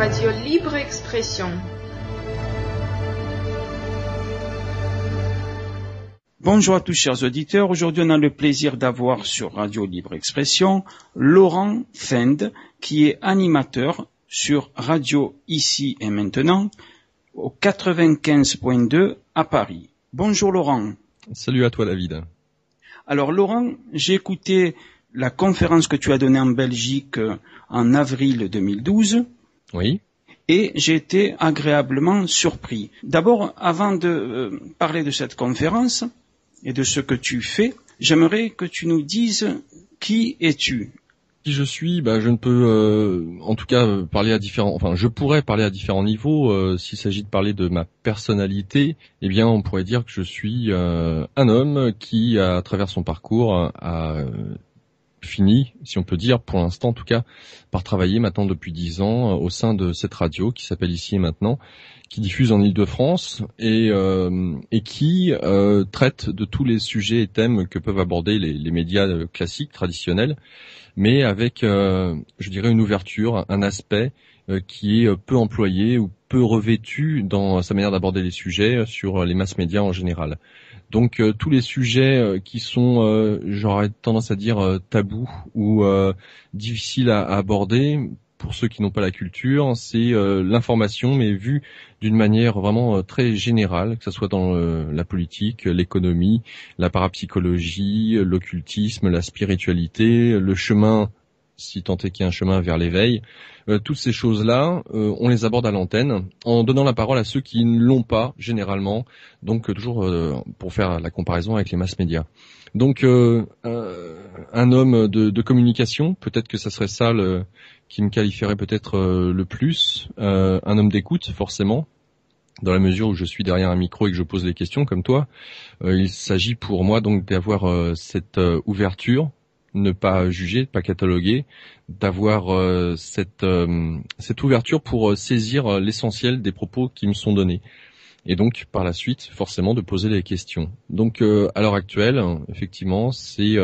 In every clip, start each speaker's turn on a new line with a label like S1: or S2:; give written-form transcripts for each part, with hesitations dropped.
S1: Radio Libre Expression.
S2: Bonjour à tous chers auditeurs, aujourd'hui on a le plaisir d'avoir sur Radio Libre Expression Laurent Fend qui est animateur sur Radio Ici et Maintenant au 95.2 à Paris. Bonjour Laurent.
S3: Salut à toi David.
S2: Alors Laurent, j'ai écouté la conférence que tu as donnée en Belgique en avril 2012.
S3: Oui.
S2: Et j'ai été agréablement surpris. D'abord, avant de parler de cette conférence et de ce que tu fais, j'aimerais que tu nous dises qui es-tu ?
S3: Qui je suis, je ne peux en tout cas parler à je pourrais parler à différents niveaux. S'il s'agit de parler de ma personnalité, eh bien on pourrait dire que je suis un homme qui, à travers son parcours, a fini, si on peut dire, pour l'instant en tout cas, par travailler maintenant depuis 10 ans au sein de cette radio qui s'appelle Ici et Maintenant, qui diffuse en Île-de-France et qui traite de tous les sujets et thèmes que peuvent aborder les médias classiques, traditionnels, mais avec, je dirais, une ouverture, un aspect qui est peu employé ou peu revêtu dans sa manière d'aborder les sujets sur les masses médias en général. Donc tous les sujets qui sont, j'aurais tendance à dire, tabous ou difficiles à aborder, pour ceux qui n'ont pas la culture, c'est l'information, mais vue d'une manière vraiment très générale, que ce soit dans la politique, l'économie, la parapsychologie, l'occultisme, la spiritualité, le chemin, si tant est qu'il y a un chemin vers l'éveil. Toutes ces choses-là, on les aborde à l'antenne en donnant la parole à ceux qui ne l'ont pas généralement, donc toujours pour faire la comparaison avec les masses médias. Donc un homme de communication, peut-être que ça serait ça qui me qualifierait peut-être le plus, un homme d'écoute forcément, dans la mesure où je suis derrière un micro et que je pose les questions comme toi. Il s'agit pour moi donc d'avoir cette ouverture, ne pas juger, pas cataloguer, d'avoir cette ouverture pour saisir l'essentiel des propos qui me sont donnés. Et donc, par la suite, forcément, de poser les questions. Donc, à l'heure actuelle, effectivement, c'est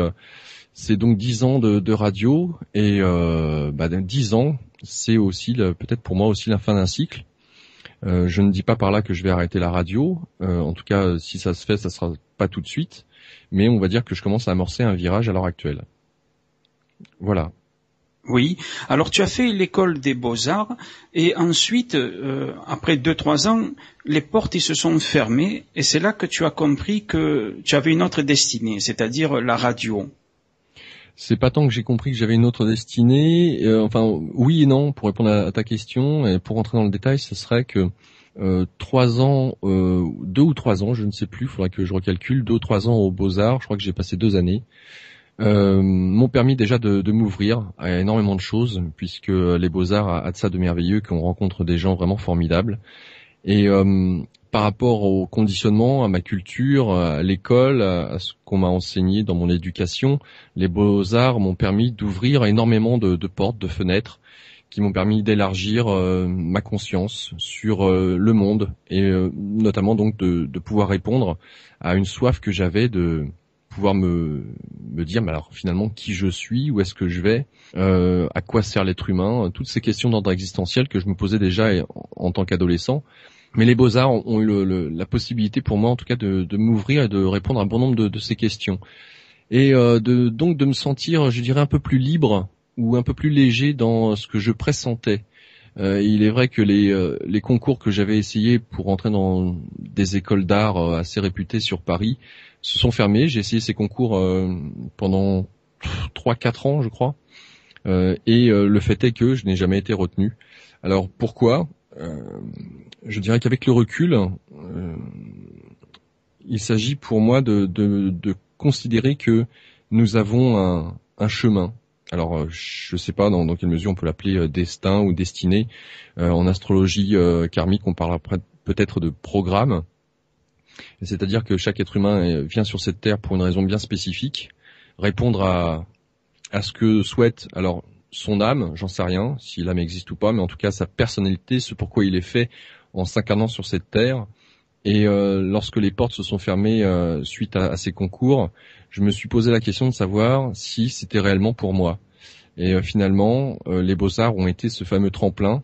S3: donc 10 ans de radio et 10 ans, c'est aussi peut-être pour moi aussi la fin d'un cycle. Je ne dis pas par là que je vais arrêter la radio. En tout cas, si ça se fait, ça sera pas tout de suite. Mais on va dire que je commence à amorcer un virage à l'heure actuelle. Voilà.
S2: Oui. Alors tu as fait l'école des Beaux-Arts et ensuite, après 2-3 ans, les portes se sont fermées et c'est là que tu as compris que tu avais une autre destinée, c'est-à-dire la radio.
S3: C'est pas tant que j'ai compris que j'avais une autre destinée. Oui et non, pour répondre à ta question et pour rentrer dans le détail, ce serait que 3 ans, 2 ou 3 ans, je ne sais plus, il faudrait que je recalcule, 2 ou 3 ans aux Beaux-Arts, je crois que j'ai passé 2 années. M'ont permis déjà de m'ouvrir à énormément de choses, puisque les Beaux-Arts a de ça de merveilleux qu'on rencontre des gens vraiment formidables. Et par rapport au conditionnement, à ma culture, à l'école, à ce qu'on m'a enseigné dans mon éducation, les Beaux-Arts m'ont permis d'ouvrir énormément de portes, de fenêtres, qui m'ont permis d'élargir ma conscience sur le monde, et notamment donc de pouvoir répondre à une soif que j'avais de pouvoir me dire, mais alors finalement qui je suis, où est-ce que je vais, à quoi sert l'être humain, toutes ces questions d'ordre existentiel que je me posais déjà en tant qu'adolescent. Mais les Beaux-Arts ont eu la possibilité pour moi en tout cas de m'ouvrir et de répondre à un bon nombre de ces questions. Et donc de me sentir, je dirais, un peu plus libre ou un peu plus léger dans ce que je pressentais. Il est vrai que les concours que j'avais essayé pour entrer dans des écoles d'art assez réputées sur Paris se sont fermés. J'ai essayé ces concours pendant 3-4 ans, je crois. Et le fait est que je n'ai jamais été retenu. Alors pourquoi ? Je dirais qu'avec le recul, il s'agit pour moi de considérer que nous avons un chemin. Alors, je ne sais pas dans quelle mesure on peut l'appeler destin ou destinée. En astrologie karmique, on parle peut-être de programme. C'est-à-dire que chaque être humain vient sur cette terre pour une raison bien spécifique, répondre à ce que souhaite alors son âme, j'en sais rien, si l'âme existe ou pas, mais en tout cas sa personnalité, ce pourquoi il est fait en s'incarnant sur cette terre. Et lorsque les portes se sont fermées suite à ces concours, je me suis posé la question de savoir si c'était réellement pour moi. Et finalement, les Beaux-Arts ont été ce fameux tremplin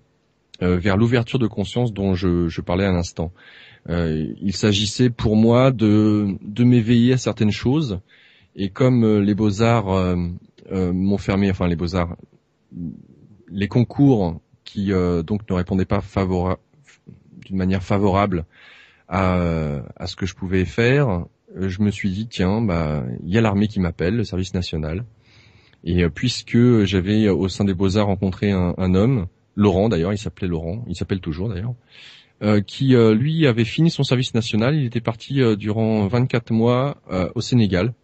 S3: vers l'ouverture de conscience dont je parlais à l'instant. Il s'agissait pour moi de m'éveiller à certaines choses, et comme les Beaux-Arts m'ont fermé, enfin les Beaux-Arts, les concours qui donc ne répondaient pas d'une manière favorable à ce que je pouvais faire, je me suis dit tiens, il y a l'armée qui m'appelle, le service national. Et puisque j'avais au sein des Beaux-Arts rencontré un homme, Laurent d'ailleurs, il s'appelait Laurent, il s'appelle toujours d'ailleurs, qui lui avait fini son service national, il était parti durant 24 mois au Sénégal.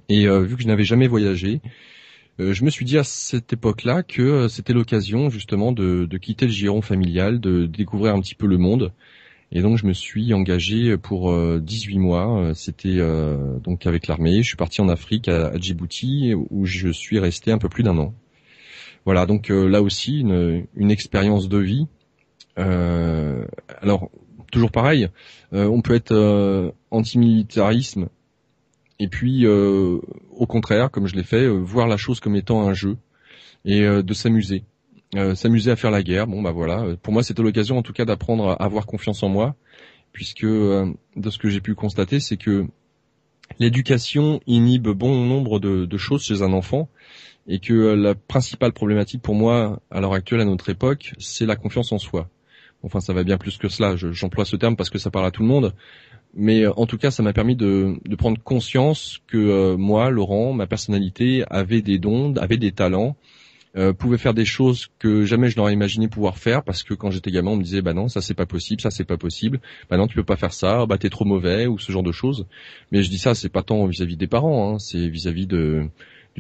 S3: Et vu que je n'avais jamais voyagé, je me suis dit à cette époque-là que c'était l'occasion justement de quitter le giron familial, de découvrir un petit peu le monde. Et donc je me suis engagé pour 18 mois. C'était donc avec l'armée. Je suis parti en Afrique à Djibouti où je suis resté un peu plus d'un an. Voilà, donc là aussi une expérience de vie. Alors toujours pareil, on peut être anti-militarisme et puis au contraire, comme je l'ai fait, voir la chose comme étant un jeu et de s'amuser. S'amuser à faire la guerre, voilà. Pour moi, c'était l'occasion, en tout cas, d'apprendre à avoir confiance en moi, puisque de ce que j'ai pu constater, c'est que l'éducation inhibe bon nombre de choses chez un enfant, et que la principale problématique pour moi, à l'heure actuelle, à notre époque, c'est la confiance en soi. Enfin, ça va bien plus que cela. J'emploie ce terme parce que ça parle à tout le monde, mais en tout cas, ça m'a permis de prendre conscience que moi, Laurent, ma personnalité avait des dons, avait des talents. Pouvait faire des choses que jamais je n'aurais imaginé pouvoir faire, parce que quand j'étais gamin on me disait non, ça c'est pas possible, non tu peux pas faire ça, t'es trop mauvais, ou ce genre de choses. Mais je dis ça, c'est pas tant vis-à-vis des parents, c'est vis-à-vis du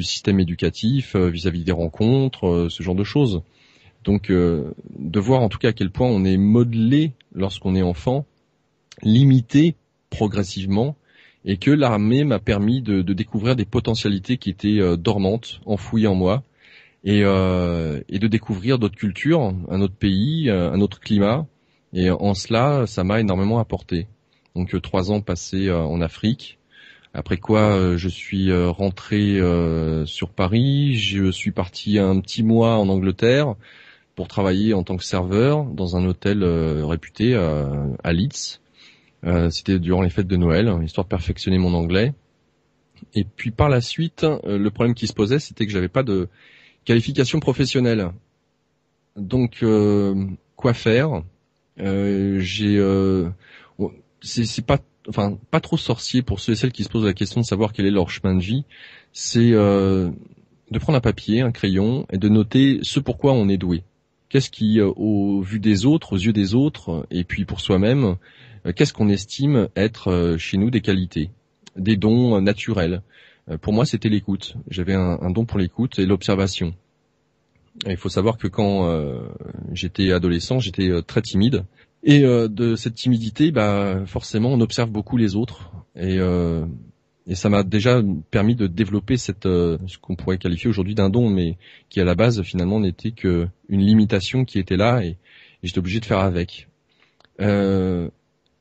S3: système éducatif, vis-à-vis des rencontres, ce genre de choses. Donc de voir en tout cas à quel point on est modelé lorsqu'on est enfant, limité progressivement, et que l'armée m'a permis de découvrir des potentialités qui étaient dormantes, enfouies en moi. Et de découvrir d'autres cultures, un autre pays, un autre climat. Et en cela, ça m'a énormément apporté. Donc 3 ans passés en Afrique. Après quoi, je suis rentré sur Paris. Je suis parti un petit mois en Angleterre pour travailler en tant que serveur dans un hôtel réputé à Leeds. C'était durant les fêtes de Noël, histoire de perfectionner mon anglais. Et puis par la suite, le problème qui se posait, c'était que j'avais pas de qualification professionnelle. Donc quoi faire? C'est pas trop sorcier pour ceux et celles qui se posent la question de savoir quel est leur chemin de vie. C'est de prendre un papier, un crayon et de noter ce pourquoi on est doué. Qu'est-ce qui, aux yeux des autres, et puis pour soi-même, qu'est-ce qu'on estime être chez nous des qualités, des dons naturels. Pour moi, c'était l'écoute. J'avais un don pour l'écoute et l'observation. Et il faut savoir que quand j'étais adolescent, j'étais très timide. Et de cette timidité, forcément, on observe beaucoup les autres. Et ça m'a déjà permis de développer ce qu'on pourrait qualifier aujourd'hui d'un don, mais qui à la base, finalement, n'était qu'une limitation qui était là, et j'étais obligé de faire avec.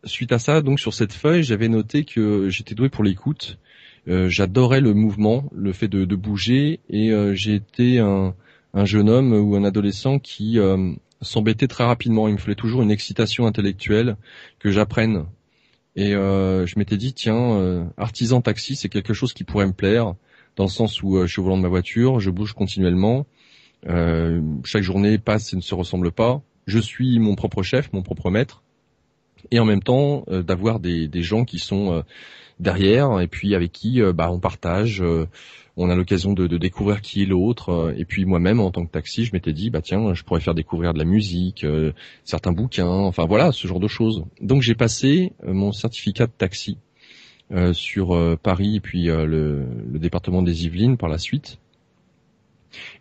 S3: Suite à ça, donc sur cette feuille, j'avais noté que j'étais doué pour l'écoute. J'adorais le mouvement, le fait de bouger, et j'ai été un jeune homme ou un adolescent qui s'embêtait très rapidement. Il me fallait toujours une excitation intellectuelle, que j'apprenne. Et je m'étais dit, tiens, artisan taxi, c'est quelque chose qui pourrait me plaire, dans le sens où je suis au volant de ma voiture, je bouge continuellement, chaque journée passe et ne se ressemble pas, je suis mon propre chef, mon propre maître, et en même temps d'avoir des gens qui sont derrière, et puis avec qui on partage, on a l'occasion de découvrir qui est l'autre, et puis moi-même en tant que taxi, je m'étais dit tiens, je pourrais faire découvrir de la musique, certains bouquins, enfin voilà, ce genre de choses. Donc j'ai passé mon certificat de taxi sur Paris et puis le département des Yvelines par la suite.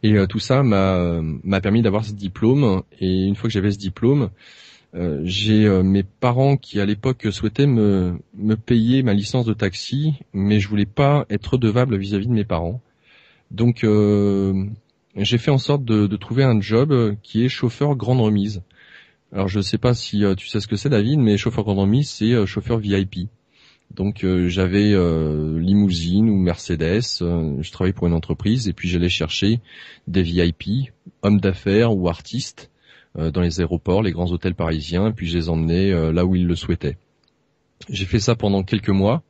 S3: Et tout ça m'a permis d'avoir ce diplôme, et une fois que j'avais ce diplôme, j'ai mes parents qui à l'époque souhaitaient me payer ma licence de taxi, mais je voulais pas être redevable vis-à-vis de mes parents. Donc j'ai fait en sorte de trouver un job qui est chauffeur grande remise. Alors je sais pas si tu sais ce que c'est, David, mais chauffeur grande remise, c'est chauffeur VIP. Donc j'avais limousine ou Mercedes, je travaillais pour une entreprise, et puis j'allais chercher des VIP, hommes d'affaires ou artistes, dans les aéroports, les grands hôtels parisiens, puis je les emmenais là où ils le souhaitaient. J'ai fait ça pendant quelques mois.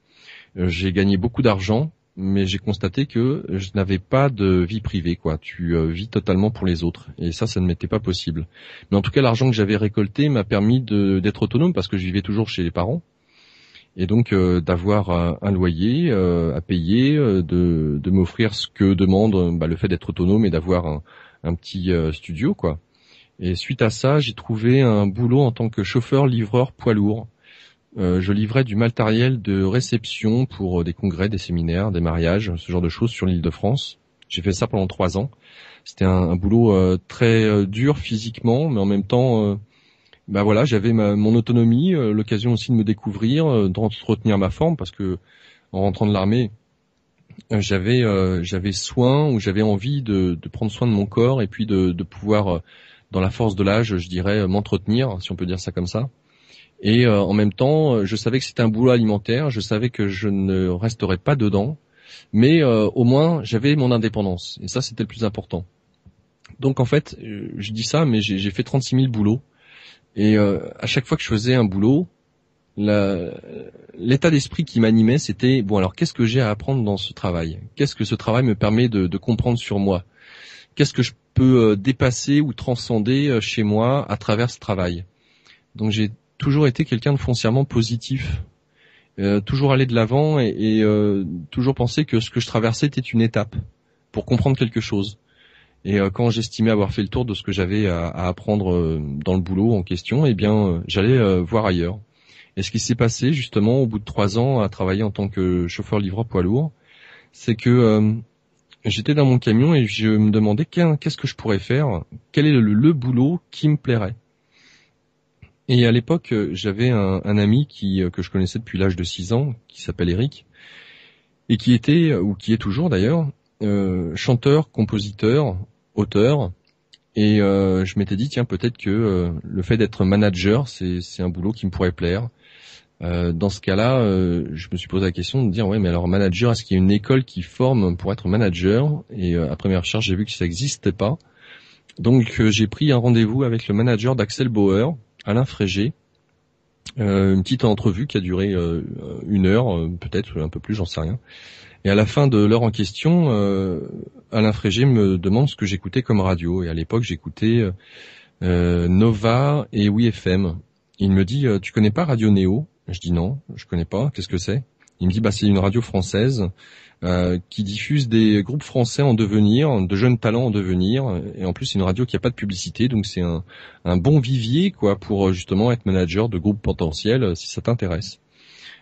S3: J'ai gagné beaucoup d'argent, mais j'ai constaté que je n'avais pas de vie privée, quoi. Tu vis totalement pour les autres, et ça ne m'était pas possible. Mais en tout cas, l'argent que j'avais récolté m'a permis d'être autonome, parce que je vivais toujours chez les parents, et donc d'avoir un loyer à payer, de m'offrir ce que demande le fait d'être autonome et d'avoir un petit studio, quoi. Et suite à ça, j'ai trouvé un boulot en tant que chauffeur-livreur poids lourd. Je livrais du matériel de réception pour des congrès, des séminaires, des mariages, ce genre de choses sur l'Île-de-France. J'ai fait ça pendant 3 ans. C'était un boulot très dur physiquement, mais en même temps, j'avais mon autonomie, l'occasion aussi de me découvrir, d'entretenir ma forme, parce que en rentrant de l'armée, j'avais envie de prendre soin de mon corps et puis de pouvoir, dans la force de l'âge, je dirais, m'entretenir, si on peut dire ça comme ça. Et en même temps, je savais que c'était un boulot alimentaire, je savais que je ne resterais pas dedans, mais au moins j'avais mon indépendance, et ça c'était le plus important. Donc en fait, je dis ça, mais j'ai fait 36 000 boulots, et à chaque fois que je faisais un boulot, l'état d'esprit qui m'animait, c'était bon, alors qu'est-ce que j'ai à apprendre dans ce travail ? Qu'est-ce que ce travail me permet de comprendre sur moi ? Qu'est-ce que je peux dépasser ou transcender chez moi à travers ce travail ? Donc j'ai toujours été quelqu'un de foncièrement positif, toujours aller de l'avant et toujours penser que ce que je traversais était une étape pour comprendre quelque chose. Et quand j'estimais avoir fait le tour de ce que j'avais à apprendre dans le boulot en question, j'allais voir ailleurs. Et ce qui s'est passé justement au bout de 3 ans à travailler en tant que chauffeur-livreur poids lourd, c'est que j'étais dans mon camion et je me demandais qu'est-ce que je pourrais faire, quel est le boulot qui me plairait. Et à l'époque, j'avais un ami que je connaissais depuis l'âge de 6 ans, qui s'appelle Eric, et qui était, ou qui est toujours d'ailleurs, chanteur, compositeur, auteur. Et je m'étais dit, tiens, peut-être que le fait d'être manager, c'est un boulot qui me pourrait plaire. Dans ce cas-là, je me suis posé la question de dire, ouais, mais alors manager, est-ce qu'il y a une école qui forme pour être manager ? Et après mes recherches, j'ai vu que ça n'existait pas. Donc j'ai pris un rendez-vous avec le manager d'Axel Bauer, Alain Frégé, une petite entrevue qui a duré 1 heure, peut-être un peu plus, j'en sais rien. Et à la fin de l'heure en question, Alain Frégé me demande ce que j'écoutais comme radio. Et à l'époque, j'écoutais Nova et WeFM. Il me dit, tu connais pas Radio Néo ? Je dis non, je connais pas. Qu'est-ce que c'est ? Il me dit, c'est une radio française qui diffuse des groupes français en devenir, de jeunes talents en devenir, et en plus c'est une radio qui a pas de publicité, donc c'est un bon vivier quoi pour justement être manager de groupes potentiels si ça t'intéresse.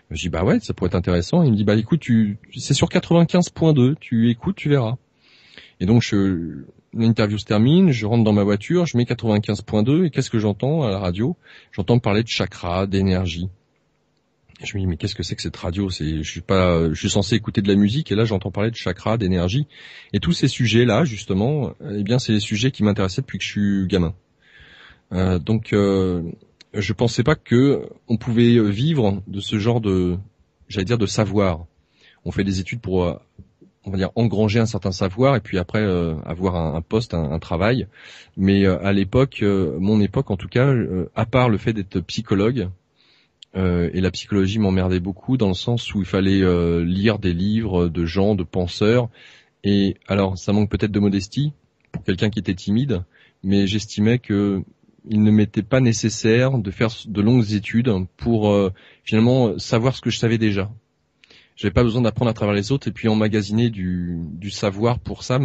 S3: Je dis ouais, ça pourrait être intéressant. Il me dit écoute, c'est sur 95.2, tu écoutes, tu verras. Et donc l'interview se termine, je rentre dans ma voiture, je mets 95.2 et qu'est-ce que j'entends à la radio ? J'entends parler de chakra, d'énergie. Je me dis mais qu'est-ce que c'est que cette radio ? Je suis censé écouter de la musique et là j'entends parler de chakra, d'énergie et tous ces sujets-là justement, c'est les sujets qui m'intéressaient depuis que je suis gamin. Donc je pensais pas que on pouvait vivre de ce genre de savoir. On fait des études pour on va dire engranger un certain savoir et puis après avoir un poste, un travail. Mais à l'époque, mon époque en tout cas, à part le fait d'être psychologue. Et la psychologie m'emmerdait beaucoup dans le sens où il fallait lire des livres de gens, de penseurs. Et alors, ça manque peut-être de modestie pour quelqu'un qui était timide, mais j'estimais que il ne m'était pas nécessaire de faire de longues études pour finalement savoir ce que je savais déjà. J'avais pas besoin d'apprendre à travers les autres et puis emmagasiner du savoir pour ça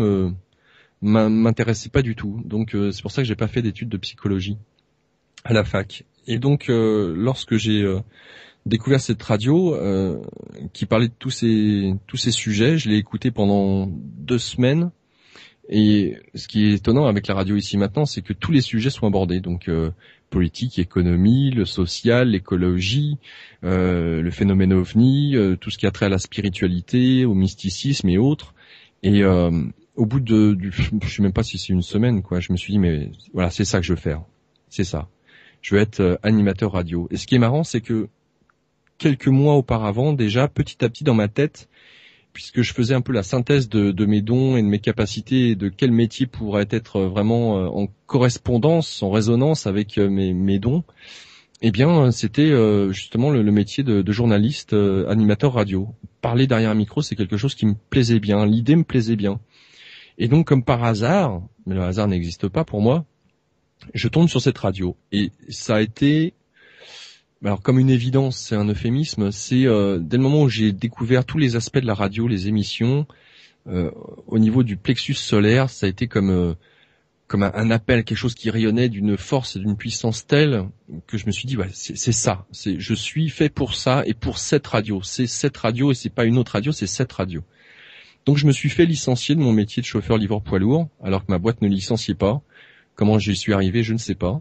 S3: m'intéressait pas du tout. Donc c'est pour ça que j'ai pas fait d'études de psychologie à la fac. Et donc, lorsque j'ai découvert cette radio qui parlait de tous ces sujets, je l'ai écouté pendant 2 semaines. Et ce qui est étonnant avec la radio ici maintenant, c'est que tous les sujets sont abordés. Donc, politique, économie, le social, l'écologie, le phénomène ovni, tout ce qui a trait à la spiritualité, au mysticisme et autres. Et au bout je sais même pas si c'est 1 semaine, quoi, je me suis dit mais voilà, c'est ça que je veux faire, c'est ça. Je veux être animateur radio. Et ce qui est marrant, c'est que quelques mois auparavant, déjà, petit à petit dans ma tête, puisque je faisais un peu la synthèse de mes dons et de mes capacités et de quel métier pourrait être vraiment en correspondance, en résonance avec mes dons, eh bien c'était justement le métier de journaliste, animateur radio. Parler derrière un micro, c'est quelque chose qui me plaisait bien, l'idée me plaisait bien. Et donc comme par hasard, mais le hasard n'existe pas pour moi, je tombe sur cette radio. Et ça a été... Alors comme une évidence, c'est un euphémisme, c'est dès le moment où j'ai découvert tous les aspects de la radio, les émissions, au niveau du plexus solaire, ça a été comme un appel, quelque chose qui rayonnait d'une force et d'une puissance telle que je me suis dit, ouais, c'est ça, je suis fait pour ça et pour cette radio. C'est cette radio et c'est pas une autre radio, c'est cette radio. Donc je me suis fait licencier de mon métier de chauffeur livreur poids lourd, alors que ma boîte ne licenciait pas. Comment j'y suis arrivé, je ne sais pas.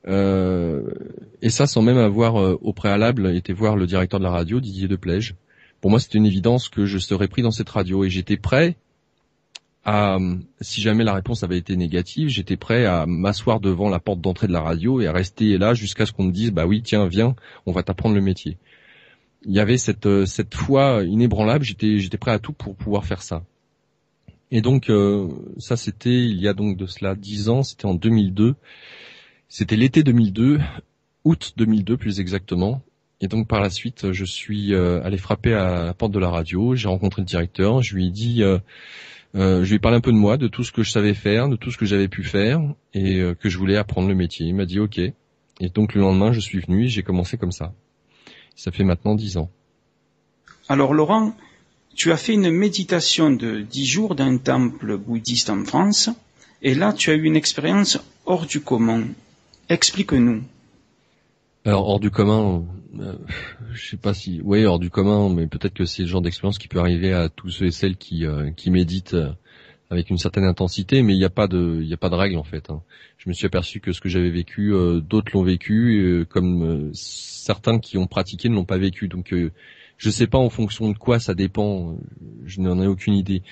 S3: Et ça sans même avoir au préalable été voir le directeur de la radio, Didier Deplège. Pour moi, c'était une évidence que je serais pris dans cette radio et j'étais prêt à, si jamais la réponse avait été négative, j'étais prêt à m'asseoir devant la porte d'entrée de la radio et à rester là jusqu'à ce qu'on me dise, bah oui, tiens, viens, on va t'apprendre le métier. Il y avait cette foi inébranlable, j'étais prêt à tout pour pouvoir faire ça. Et donc, ça c'était, il y a donc de cela 10 ans, c'était en 2002. C'était l'été 2002, août 2002 plus exactement. Et donc par la suite, je suis allé frapper à la porte de la radio. J'ai rencontré le directeur. Je lui ai dit, je lui ai parlé un peu de moi, de tout ce que je savais faire, de tout ce que j'avais pu faire, et que je voulais apprendre le métier. Il m'a dit OK. Et donc le lendemain, je suis venu et j'ai commencé comme ça. Ça fait maintenant 10 ans.
S2: Alors Laurent, tu as fait une méditation de 10 jours dans un temple bouddhiste en France, et là tu as eu une expérience hors du commun. Explique-nous.
S3: Alors hors du commun, je sais pas si, oui, hors du commun, mais peut-être que c'est le genre d'expérience qui peut arriver à tous ceux et celles qui méditent avec une certaine intensité, mais il n'y a pas de règle en fait. Je me suis aperçu que ce que j'avais vécu, d'autres l'ont vécu, comme certains qui ont pratiqué ne l'ont pas vécu. Donc je sais pas en fonction de quoi ça dépend. Je n'en ai aucune idée.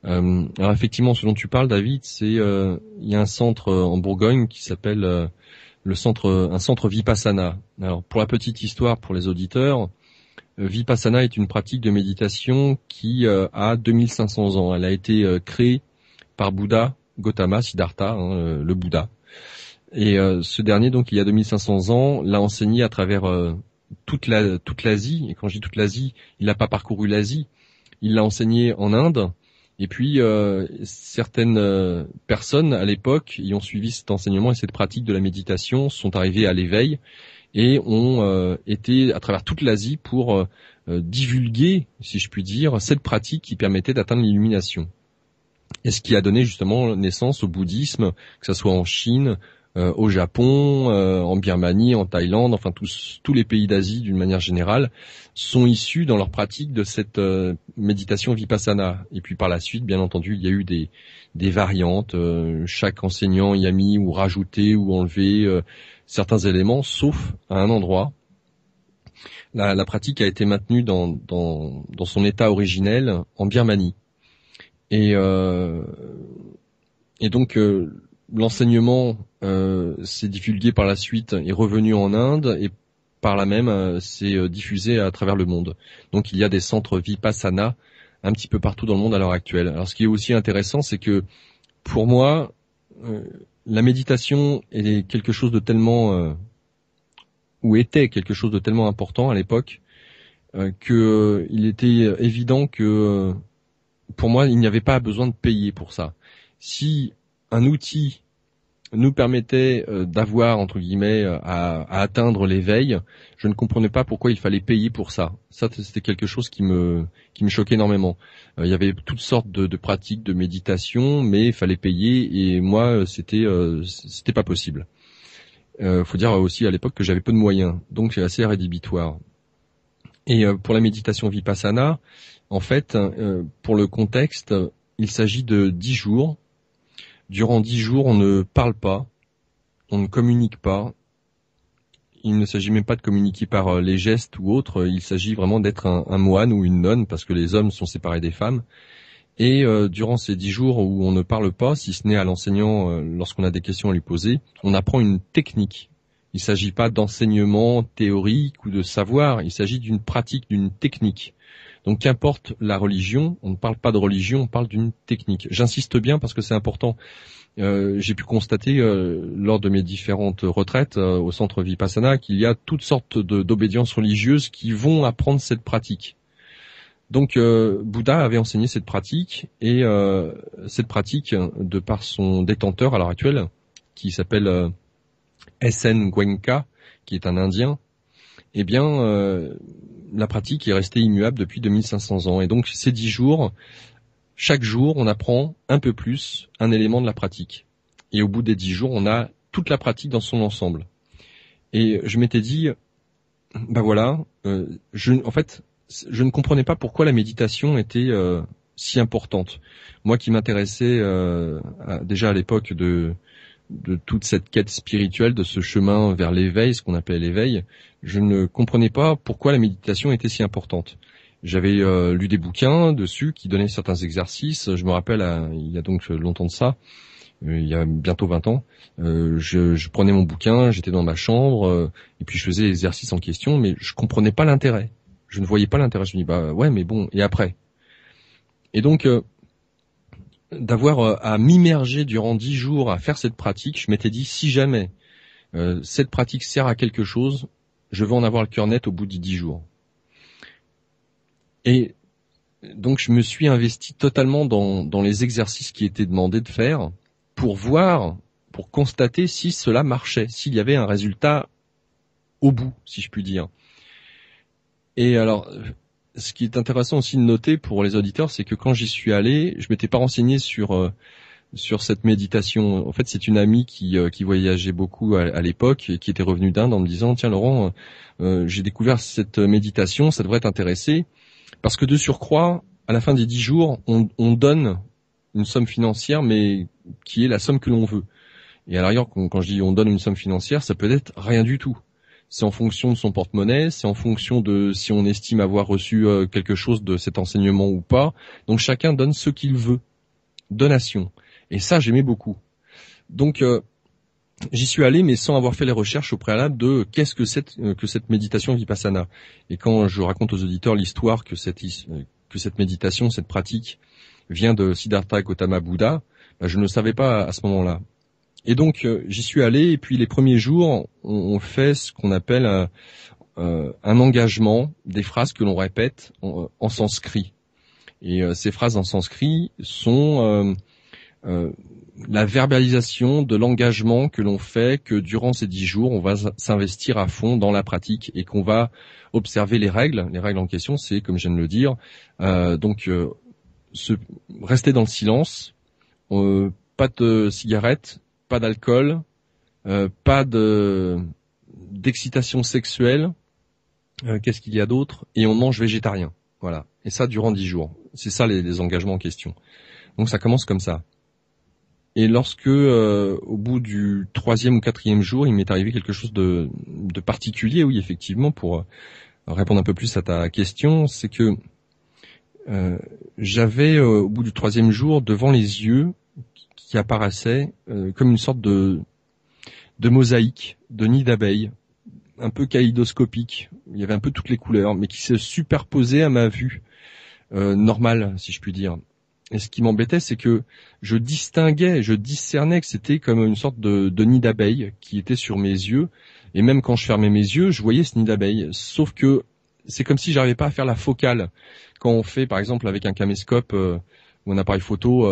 S3: Alors effectivement, ce dont tu parles, David, c'est il y a un centre en Bourgogne qui s'appelle un centre Vipassana. Alors pour la petite histoire pour les auditeurs, Vipassana est une pratique de méditation qui a 2500 ans. Elle a été créée par Bouddha Gautama Siddhartha, le Bouddha. Et ce dernier, donc il y a 2500 ans, l'a enseigné à travers toute l'Asie. Et quand je dis toute l'Asie, il n'a pas parcouru l'Asie, il l'a enseigné en Inde. Et puis certaines personnes à l'époque y ont suivi cet enseignement et cette pratique de la méditation, sont arrivées à l'éveil et ont été à travers toute l'Asie pour divulguer, si je puis dire, cette pratique qui permettait d'atteindre l'illumination. Et ce qui a donné justement naissance au bouddhisme, que ce soit en Chine, au Japon, en Birmanie, en Thaïlande, enfin tous les pays d'Asie d'une manière générale, sont issus dans leur pratique de cette méditation vipassana. Et puis par la suite, bien entendu, il y a eu des variantes. Chaque enseignant y a mis ou rajouté ou enlevé certains éléments, sauf à un endroit. La pratique a été maintenue dans son état originel en Birmanie. Et donc l'enseignement s'est divulgué par la suite, est revenu en Inde et par là même s'est diffusé à travers le monde. Donc il y a des centres Vipassana un petit peu partout dans le monde à l'heure actuelle. Alors ce qui est aussi intéressant, c'est que pour moi, la méditation est quelque chose de tellement ou était quelque chose de tellement important à l'époque que il était évident que pour moi, il n'y avait pas besoin de payer pour ça. Si un outil nous permettait d'avoir, entre guillemets, à atteindre l'éveil, je ne comprenais pas pourquoi il fallait payer pour ça. Ça, c'était quelque chose qui me choquait énormément. Il y avait toutes sortes de pratiques de méditation, mais il fallait payer, et moi, c'était pas possible. Faut dire aussi à l'époque que j'avais peu de moyens, donc c'est assez rédhibitoire. Et pour la méditation Vipassana, en fait, pour le contexte, il s'agit de 10 jours. Durant 10 jours, on ne parle pas, on ne communique pas. Il ne s'agit même pas de communiquer par les gestes ou autres. Il s'agit vraiment d'être un moine ou une nonne, parce que les hommes sont séparés des femmes. Et durant ces 10 jours où on ne parle pas, si ce n'est à l'enseignant lorsqu'on a des questions à lui poser, on apprend une technique. Il ne s'agit pas d'enseignement théorique ou de savoir, il s'agit d'une pratique, d'une technique. Donc qu'importe la religion, on ne parle pas de religion, on parle d'une technique. J'insiste bien parce que c'est important. J'ai pu constater lors de mes différentes retraites au centre Vipassana qu'il y a toutes sortes d'obédiences religieuses qui vont apprendre cette pratique. Donc Bouddha avait enseigné cette pratique et cette pratique, de par son détenteur à l'heure actuelle, qui s'appelle S.N. Goenka, qui est un Indien, eh bien la pratique est restée immuable depuis 2500 ans. Et donc ces 10 jours, chaque jour on apprend un peu plus un élément de la pratique. Et au bout des 10 jours, on a toute la pratique dans son ensemble. Et je m'étais dit, ben voilà, en fait, je ne comprenais pas pourquoi la méditation était si importante. Moi qui m'intéressais déjà à l'époque de toute cette quête spirituelle, de ce chemin vers l'éveil, ce qu'on appelait l'éveil, je ne comprenais pas pourquoi la méditation était si importante. J'avais lu des bouquins dessus qui donnaient certains exercices. Je me rappelle, il y a donc longtemps de ça, il y a bientôt 20 ans, je prenais mon bouquin, j'étais dans ma chambre, et puis je faisais l'exercice en question, mais je comprenais pas l'intérêt. Je ne voyais pas l'intérêt. Je me dis, bah ouais, mais bon, et après? Et donc, d'avoir à m'immerger durant 10 jours à faire cette pratique, je m'étais dit, si jamais cette pratique sert à quelque chose, je vais en avoir le cœur net au bout des 10 jours. Et donc, je me suis investi totalement dans les exercices qui étaient demandés de faire pour voir, pour constater si cela marchait, s'il y avait un résultat au bout, si je puis dire. Et alors, ce qui est intéressant aussi de noter pour les auditeurs, c'est que quand j'y suis allé, je m'étais pas renseigné sur cette méditation. En fait, c'est une amie qui voyageait beaucoup à l'époque et qui était revenue d'Inde en me disant, tiens Laurent, j'ai découvert cette méditation, ça devrait t'intéresser, parce que de surcroît, à la fin des 10 jours, on donne une somme financière, mais qui est la somme que l'on veut. Et à l'arrière, quand je dis on donne une somme financière, ça peut être rien du tout. C'est en fonction de son porte-monnaie, c'est en fonction de si on estime avoir reçu quelque chose de cet enseignement ou pas. Donc chacun donne ce qu'il veut. Donation. Et ça, j'aimais beaucoup. Donc j'y suis allé, mais sans avoir fait les recherches au préalable de qu'est-ce que cette méditation Vipassana. Et quand je raconte aux auditeurs l'histoire que cette méditation, cette pratique vient de Siddhartha Gautama Bouddha, je ne le savais pas à ce moment-là. Et donc j'y suis allé, et puis les premiers jours, on fait ce qu'on appelle un engagement, des phrases que l'on répète en sanskrit. Et ces phrases en sanskrit sont la verbalisation de l'engagement que l'on fait, que durant ces 10 jours, on va s'investir à fond dans la pratique et qu'on va observer les règles. Les règles en question, c'est, comme je viens de le dire, rester dans le silence, pas de cigarette, pas d'alcool, pas d'excitation sexuelle. Qu'est-ce qu'il y a d'autre? Et on mange végétarien. Voilà. Et ça durant 10 jours. C'est ça les engagements en question. Donc ça commence comme ça. Et lorsque, au bout du 3e ou 4e jour, il m'est arrivé quelque chose de particulier, oui, effectivement, pour répondre un peu plus à ta question, c'est que j'avais, au bout du 3e jour, devant les yeux, qui apparaissait comme une sorte de mosaïque, de nid d'abeilles, un peu kaléidoscopique. Il y avait un peu toutes les couleurs, mais qui se superposaient à ma vue normale, si je puis dire. Et ce qui m'embêtait, c'est que je discernais que c'était comme une sorte de nid d'abeilles qui était sur mes yeux. Et même quand je fermais mes yeux, je voyais ce nid d'abeilles. Sauf que c'est comme si j'arrivais pas à faire la focale. Quand on fait, par exemple, avec un caméscope ou un appareil photo,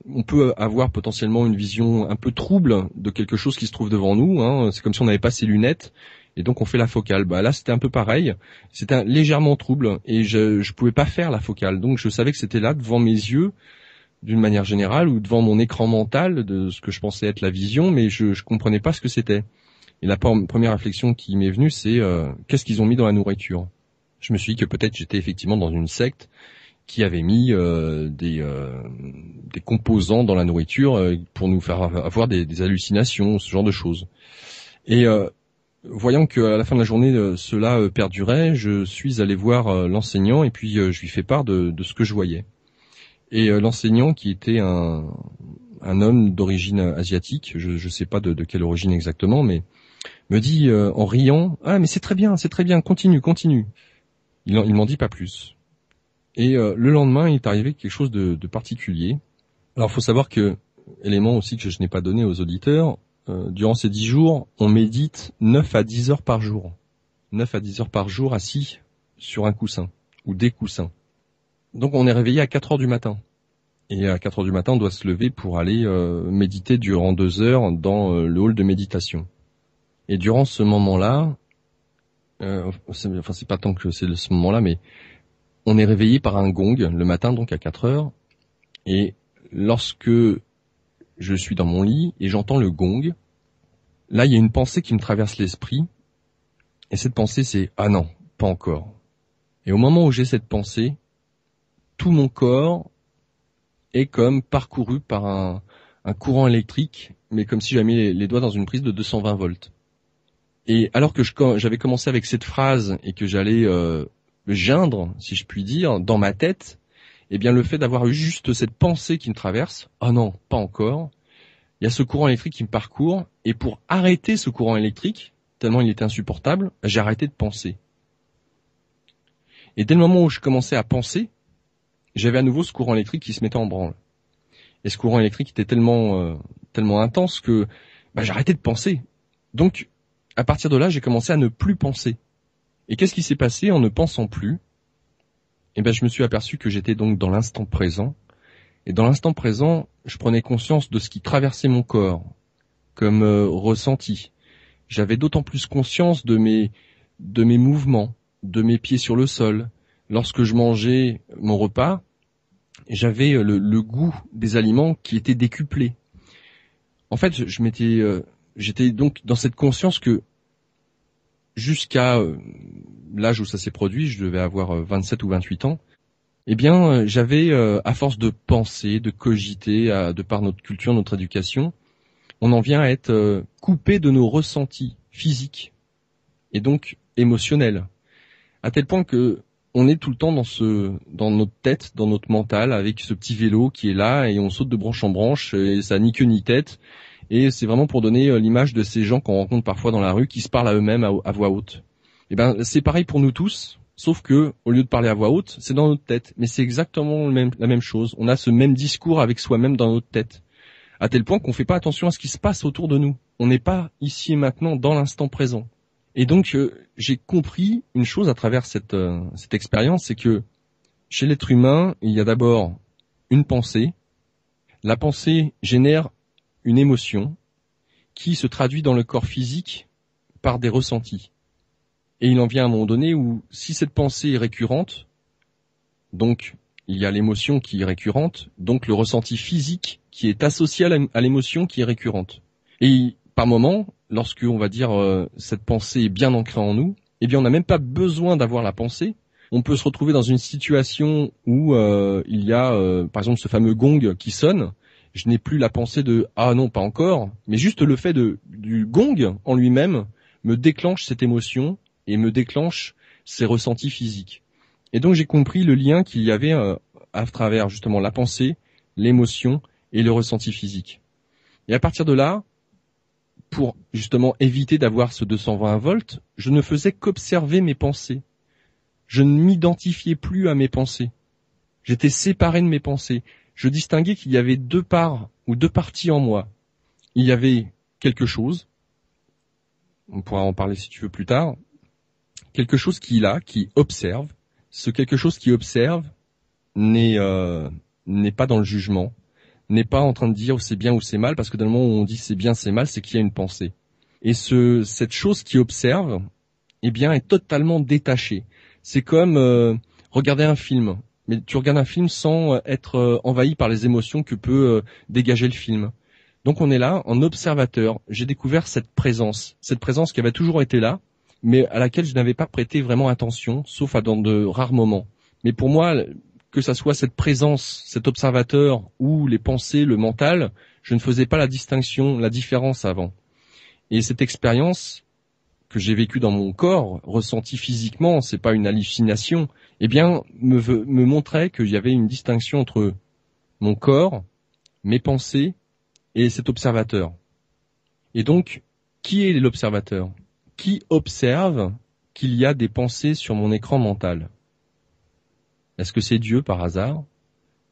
S3: on peut avoir potentiellement une vision un peu trouble de quelque chose qui se trouve devant nous. Hein. C'est comme si on n'avait pas ses lunettes. Et donc on fait la focale. Là c'était un peu pareil. C'était légèrement trouble et je pouvais pas faire la focale. Donc je savais que c'était là devant mes yeux, d'une manière générale, ou devant mon écran mental de ce que je pensais être la vision, mais je comprenais pas ce que c'était. Et la première réflexion qui m'est venue, c'est qu'est-ce qu'ils ont mis dans la nourriture. Je me suis dit que peut-être j'étais effectivement dans une secte qui avait mis des composants dans la nourriture pour nous faire avoir des hallucinations, ce genre de choses. Et voyant qu'à la fin de la journée, cela perdurait, je suis allé voir l'enseignant et puis je lui fais part de ce que je voyais. Et l'enseignant, qui était un homme d'origine asiatique, je sais pas de quelle origine exactement, mais me dit en riant, ah mais c'est très bien, continue. Il m'en dit pas plus. Et le lendemain, il est arrivé quelque chose de particulier. Alors, faut savoir que, élément aussi que je n'ai pas donné aux auditeurs, durant ces 10 jours, on médite 9 à 10 heures par jour. 9 à 10 heures par jour assis sur un coussin ou des coussins. Donc, on est réveillé à 4 heures du matin. Et à 4 heures du matin, on doit se lever pour aller méditer durant 2 heures dans le hall de méditation. Et durant ce moment-là, c'est pas tant que c'est ce moment-là, mais on est réveillé par un gong le matin, donc à 4 heures. Et lorsque je suis dans mon lit et j'entends le gong, là, il y a une pensée qui me traverse l'esprit. Et cette pensée, c'est « Ah non, pas encore ». Et au moment où j'ai cette pensée, tout mon corps est comme parcouru par un courant électrique, mais comme si j'avais mis les doigts dans une prise de 220 volts. Et alors que j'avais commencé avec cette phrase et que j'allais geindre, si je puis dire, dans ma tête, eh bien le fait d'avoir eu juste cette pensée qui me traverse, « Ah non, pas encore », il y a ce courant électrique qui me parcourt, et pour arrêter ce courant électrique, tellement il était insupportable, j'ai arrêté de penser. Et dès le moment où je commençais à penser, j'avais à nouveau ce courant électrique qui se mettait en branle. Et ce courant électrique était tellement intense que j'arrêtais de penser. Donc, à partir de là, j'ai commencé à ne plus penser. Et qu'est-ce qui s'est passé en ne pensant plus ? Je me suis aperçu que j'étais donc dans l'instant présent. Et dans l'instant présent, je prenais conscience de ce qui traversait mon corps comme ressenti. J'avais d'autant plus conscience de mes mouvements, de mes pieds sur le sol. Lorsque je mangeais mon repas, j'avais le goût des aliments qui était décuplé. En fait, j'étais donc dans cette conscience que jusqu'à l'âge où ça s'est produit, je devais avoir 27 ou 28 ans, j'avais, à force de penser, de cogiter, de par notre culture, notre éducation, on en vient à être coupé de nos ressentis physiques et donc émotionnels, à tel point que on est tout le temps dans notre tête, dans notre mental, avec ce petit vélo qui est là et on saute de branche en branche et ça ni queue ni tête. Et c'est vraiment pour donner l'image de ces gens qu'on rencontre parfois dans la rue qui se parlent à eux-mêmes à voix haute. C'est pareil pour nous tous, sauf que au lieu de parler à voix haute, c'est dans notre tête. Mais c'est exactement la même chose. On a ce même discours avec soi-même dans notre tête, à tel point qu'on fait pas attention à ce qui se passe autour de nous. On n'est pas ici et maintenant dans l'instant présent. Et donc j'ai compris une chose à travers cette expérience, c'est que chez l'être humain, il y a d'abord une pensée. La pensée génère une émotion qui se traduit dans le corps physique par des ressentis. Et il en vient à un moment donné où, si cette pensée est récurrente, donc il y a l'émotion qui est récurrente, donc le ressenti physique qui est associé à l'émotion qui est récurrente. Et par moment, lorsque on va dire cette pensée est bien ancrée en nous, on n'a même pas besoin d'avoir la pensée. On peut se retrouver dans une situation où il y a par exemple ce fameux gong qui sonne. Je n'ai plus la pensée de « ah non, pas encore », mais juste le fait du gong en lui-même me déclenche cette émotion et me déclenche ces ressentis physiques. Et donc j'ai compris le lien qu'il y avait à travers justement la pensée, l'émotion et le ressenti physique. Et à partir de là, pour justement éviter d'avoir ce 220 volts, je ne faisais qu'observer mes pensées. Je ne m'identifiais plus à mes pensées. J'étais séparé de mes pensées. Je distinguais qu'il y avait deux parts ou deux parties en moi. Il y avait quelque chose, on pourra en parler si tu veux plus tard, quelque chose qui est là, qui observe. Ce quelque chose qui observe n'est pas dans le jugement, n'est pas en train de dire c'est bien ou c'est mal, parce que dans le moment où on dit c'est bien, c'est mal, c'est qu'il y a une pensée. Et cette chose qui observe, est totalement détachée. C'est comme regarder un film. Mais tu regardes un film sans être envahi par les émotions que peut dégager le film. Donc on est là, en observateur. J'ai découvert cette présence qui avait toujours été là, mais à laquelle je n'avais pas prêté vraiment attention, sauf dans de rares moments. Mais pour moi, que ça soit cette présence, cet observateur ou les pensées, le mental, je ne faisais pas la distinction, la différence avant. Et cette expérience que j'ai vécue dans mon corps, ressentie physiquement, c'est pas une hallucination, me montrait qu'il y avait une distinction entre mon corps, mes pensées et cet observateur. Et donc, qui est l'observateur ? Qui observe qu'il y a des pensées sur mon écran mental ? Est-ce que c'est Dieu par hasard?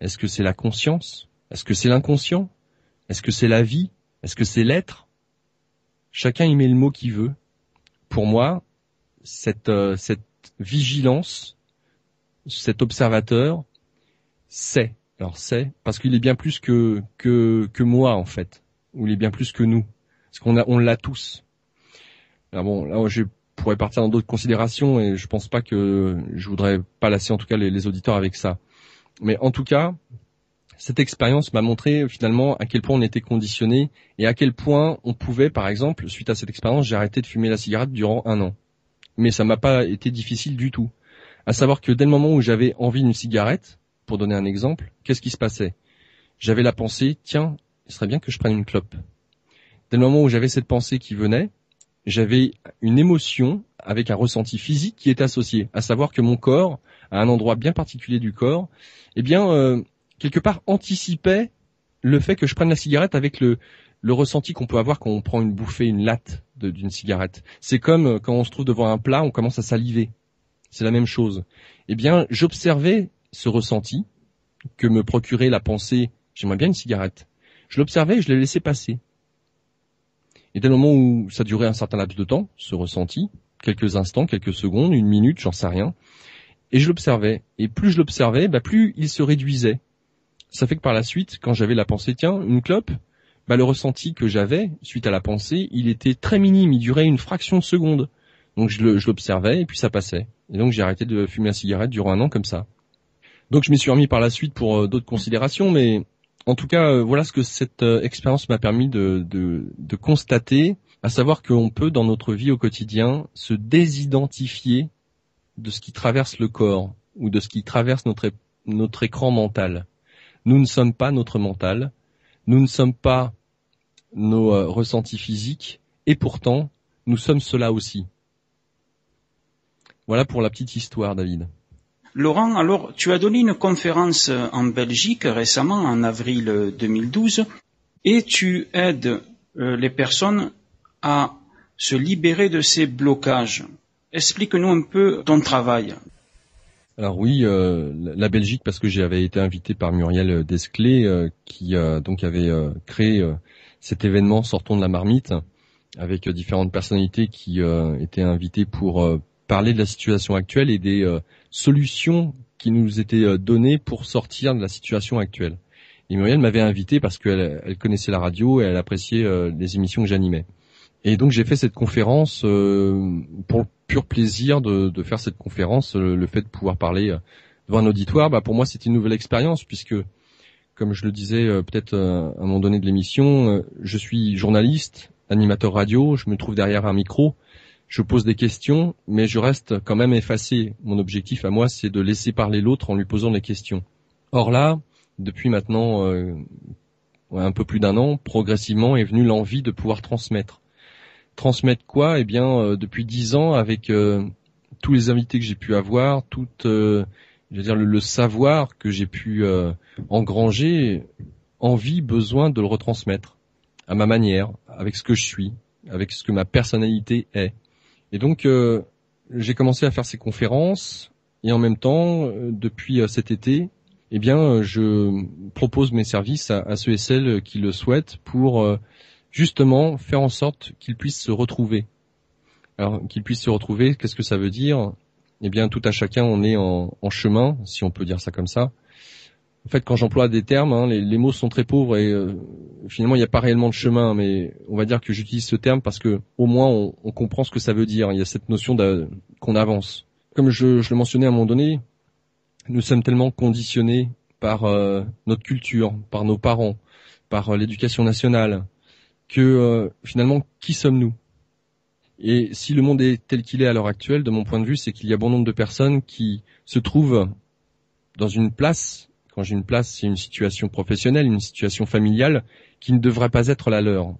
S3: Est-ce que c'est la conscience? Est-ce que c'est l'inconscient? Est-ce que c'est la vie? Est-ce que c'est l'être? Chacun y met le mot qu'il veut. Pour moi, cette vigilance, cet observateur, c'est. Alors c'est parce qu'il est bien plus que moi en fait, ou il est bien plus que nous, parce on l'a tous. Alors bon, là je pourrais partir dans d'autres considérations et je pense pas que je voudrais pas lasser en tout cas les auditeurs avec ça. Mais en tout cas, cette expérience m'a montré finalement à quel point on était conditionné et à quel point on pouvait, par exemple, suite à cette expérience, j'ai arrêté de fumer la cigarette durant 1 an. Mais ça m'a pas été difficile du tout. À savoir que dès le moment où j'avais envie d'une cigarette, pour donner un exemple, qu'est-ce qui se passait? J'avais la pensée, tiens, il serait bien que je prenne une clope. Dès le moment où j'avais cette pensée qui venait, j'avais une émotion avec un ressenti physique qui était associé, à savoir que mon corps, à un endroit bien particulier du corps, eh bien, quelque part anticipait le fait que je prenne la cigarette avec le ressenti qu'on peut avoir quand on prend une bouffée, une latte d'une cigarette. C'est comme quand on se trouve devant un plat, on commence à saliver. C'est la même chose. Eh bien, j'observais ce ressenti que me procurait la pensée « j'aimerais bien une cigarette ». Je l'observais et je l'ai laissé passer. Et dès le moment où ça durait un certain laps de temps, ce ressenti, quelques instants, quelques secondes, 1 minute, j'en sais rien, et je l'observais. Et plus je l'observais, plus il se réduisait. Ça fait que par la suite, quand j'avais la pensée « tiens, une clope », le ressenti que j'avais suite à la pensée, il était très minime, il durait une fraction de seconde. Donc je l'observais et puis ça passait. Et donc j'ai arrêté de fumer la cigarette durant 1 an comme ça. Donc je m'y suis remis par la suite pour d'autres considérations, mais en tout cas voilà ce que cette expérience m'a permis de constater, à savoir qu'on peut dans notre vie au quotidien se désidentifier de ce qui traverse le corps ou de ce qui traverse notre écran mental. Nous ne sommes pas notre mental, nous ne sommes pas nos ressentis physiques, et pourtant nous sommes cela aussi. Voilà pour la petite histoire, David.
S2: Laurent, alors tu as donné une conférence en Belgique récemment, en avril 2012, et tu aides les personnes à se libérer de ces blocages. Explique-nous un peu ton travail.
S3: Alors oui, la Belgique, parce que j'avais été invité par Muriel Desclés, qui donc avait créé cet événement Sortons de la marmite, avec différentes personnalités qui étaient invitées pour parler de la situation actuelle et des solutions qui nous étaient données pour sortir de la situation actuelle. Et Muriel m'avait invité parce qu'elle connaissait la radio et elle appréciait les émissions que j'animais. Et donc j'ai fait cette conférence pour le pur plaisir de faire cette conférence, le fait de pouvoir parler devant un auditoire, pour moi c'était une nouvelle expérience puisque, comme je le disais peut-être à un moment donné de l'émission, je suis journaliste, animateur radio, je me trouve derrière un micro. Je pose des questions, mais je reste quand même effacé. Mon objectif à moi, c'est de laisser parler l'autre en lui posant des questions. Or là, depuis maintenant un peu plus d'1 an, progressivement est venue l'envie de pouvoir transmettre. Transmettre quoi? Eh bien, depuis 10 ans, avec tous les invités que j'ai pu avoir, le savoir que j'ai pu engranger, envie, besoin de le retransmettre à ma manière, avec ce que je suis, avec ce que ma personnalité est. Et donc, j'ai commencé à faire ces conférences et en même temps, depuis cet été, eh bien, je propose mes services à ceux et celles qui le souhaitent pour justement faire en sorte qu'ils puissent se retrouver. Alors, qu'ils puissent se retrouver, qu'est-ce que ça veut dire? Eh bien, tout à chacun, on est en chemin, si on peut dire ça comme ça. En fait, quand j'emploie des termes, les mots sont très pauvres et finalement, il n'y a pas réellement de chemin, mais on va dire que j'utilise ce terme parce que au moins, on comprend ce que ça veut dire. Il y a cette notion qu'on avance. Comme je le mentionnais à un moment donné, nous sommes tellement conditionnés par notre culture, par nos parents, par l'éducation nationale, que finalement, qui sommes-nous? Et si le monde est tel qu'il est à l'heure actuelle, de mon point de vue, c'est qu'il y a bon nombre de personnes qui se trouvent dans une place. Quand j'ai une place, c'est une situation professionnelle, une situation familiale qui ne devrait pas être la leur.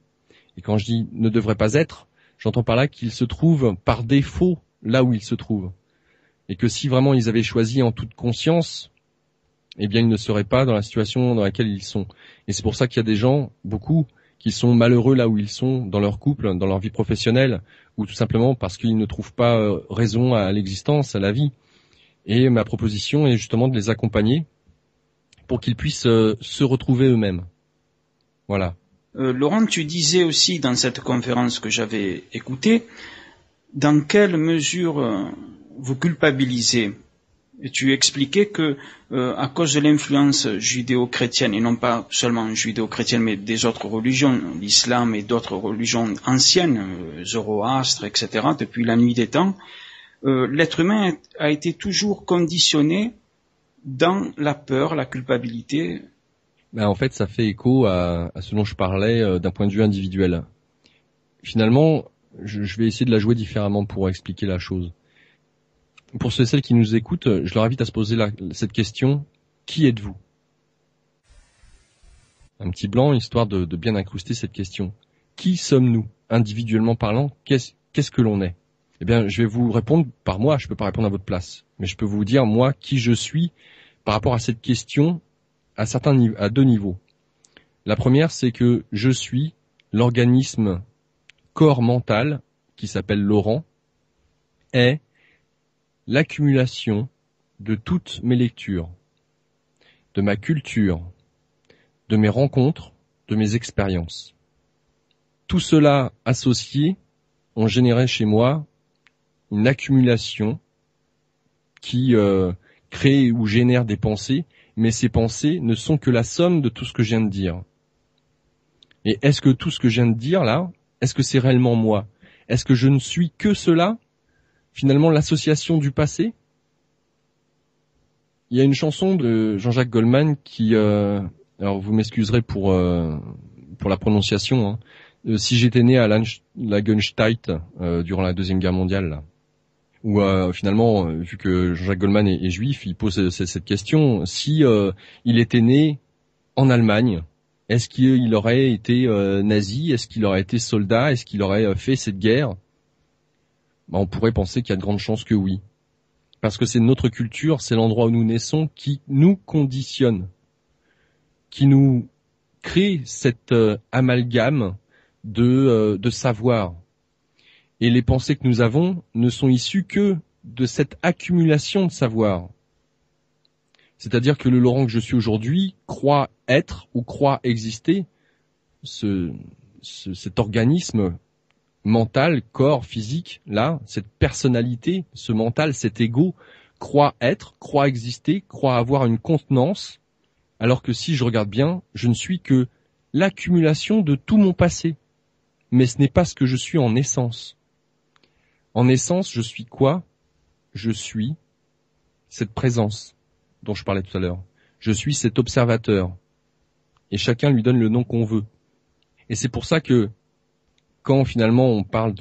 S3: Et quand je dis ne devrait pas être, j'entends par là qu'ils se trouvent par défaut là où ils se trouvent. Et que si vraiment ils avaient choisi en toute conscience, eh bien ils ne seraient pas dans la situation dans laquelle ils sont. Et c'est pour ça qu'il y a des gens, beaucoup, qui sont malheureux là où ils sont, dans leur couple, dans leur vie professionnelle, ou tout simplement parce qu'ils ne trouvent pas raison à l'existence, à la vie. Et ma proposition est justement de les accompagner pour qu'ils puissent se retrouver eux-mêmes. Voilà.
S2: Laurent, tu disais aussi dans cette conférence que j'avais écoutée, dans quelle mesure vous culpabilisez? Et tu expliquais que à cause de l'influence judéo-chrétienne, et non pas seulement judéo-chrétienne, mais des autres religions, l'islam et d'autres religions anciennes, Zoroastre, etc., depuis la nuit des temps, l'être humain a été toujours conditionné dans la peur, la culpabilité.
S3: En fait, ça fait écho à ce dont je parlais d'un point de vue individuel. Finalement, je vais essayer de la jouer différemment pour expliquer la chose. Pour ceux et celles qui nous écoutent, je leur invite à se poser cette question: qui êtes-vous? Un petit blanc, histoire de bien incruster cette question. Qui sommes-nous, individuellement parlant? Qu'est-ce que l'on est? Eh bien, je vais vous répondre par moi, je peux pas répondre à votre place, mais je peux vous dire, moi, qui je suis par rapport à cette question à deux niveaux. La première, c'est que je suis l'organisme corps mental, qui s'appelle Laurent, est l'accumulation de toutes mes lectures, de ma culture, de mes rencontres, de mes expériences. Tout cela associé ont généré chez moi une accumulation qui crée ou génère des pensées, mais ces pensées ne sont que la somme de tout ce que je viens de dire. Et est-ce que tout ce que je viens de dire là, est-ce que c'est réellement moi? Est-ce que je ne suis que cela? Finalement, l'association du passé. Il y a une chanson de Jean-Jacques Goldman qui, alors vous m'excuserez pour la prononciation, hein, si j'étais né à Lagenstedt durant la Deuxième Guerre mondiale, là, où finalement, vu que Jean-Jacques Goldman est juif, il pose cette question: si il était né en Allemagne, est-ce qu'il aurait été nazi? Est-ce qu'il aurait été soldat? Est-ce qu'il aurait fait cette guerre? On pourrait penser qu'il y a de grandes chances que oui. Parce que c'est notre culture, c'est l'endroit où nous naissons qui nous conditionne, qui nous crée cet amalgame de savoir. Et les pensées que nous avons ne sont issues que de cette accumulation de savoir. C'est-à-dire que le Laurent que je suis aujourd'hui croit être ou croit exister, cet organisme mental, corps, physique, là, cette personnalité, ce mental, cet ego, croit être, croit exister, croit avoir une contenance, alors que si je regarde bien, je ne suis que l'accumulation de tout mon passé. Mais ce n'est pas ce que je suis en essence. En essence, je suis quoi? Je suis cette présence dont je parlais tout à l'heure. Je suis cet observateur. Et chacun lui donne le nom qu'on veut. Et c'est pour ça que quand finalement on parle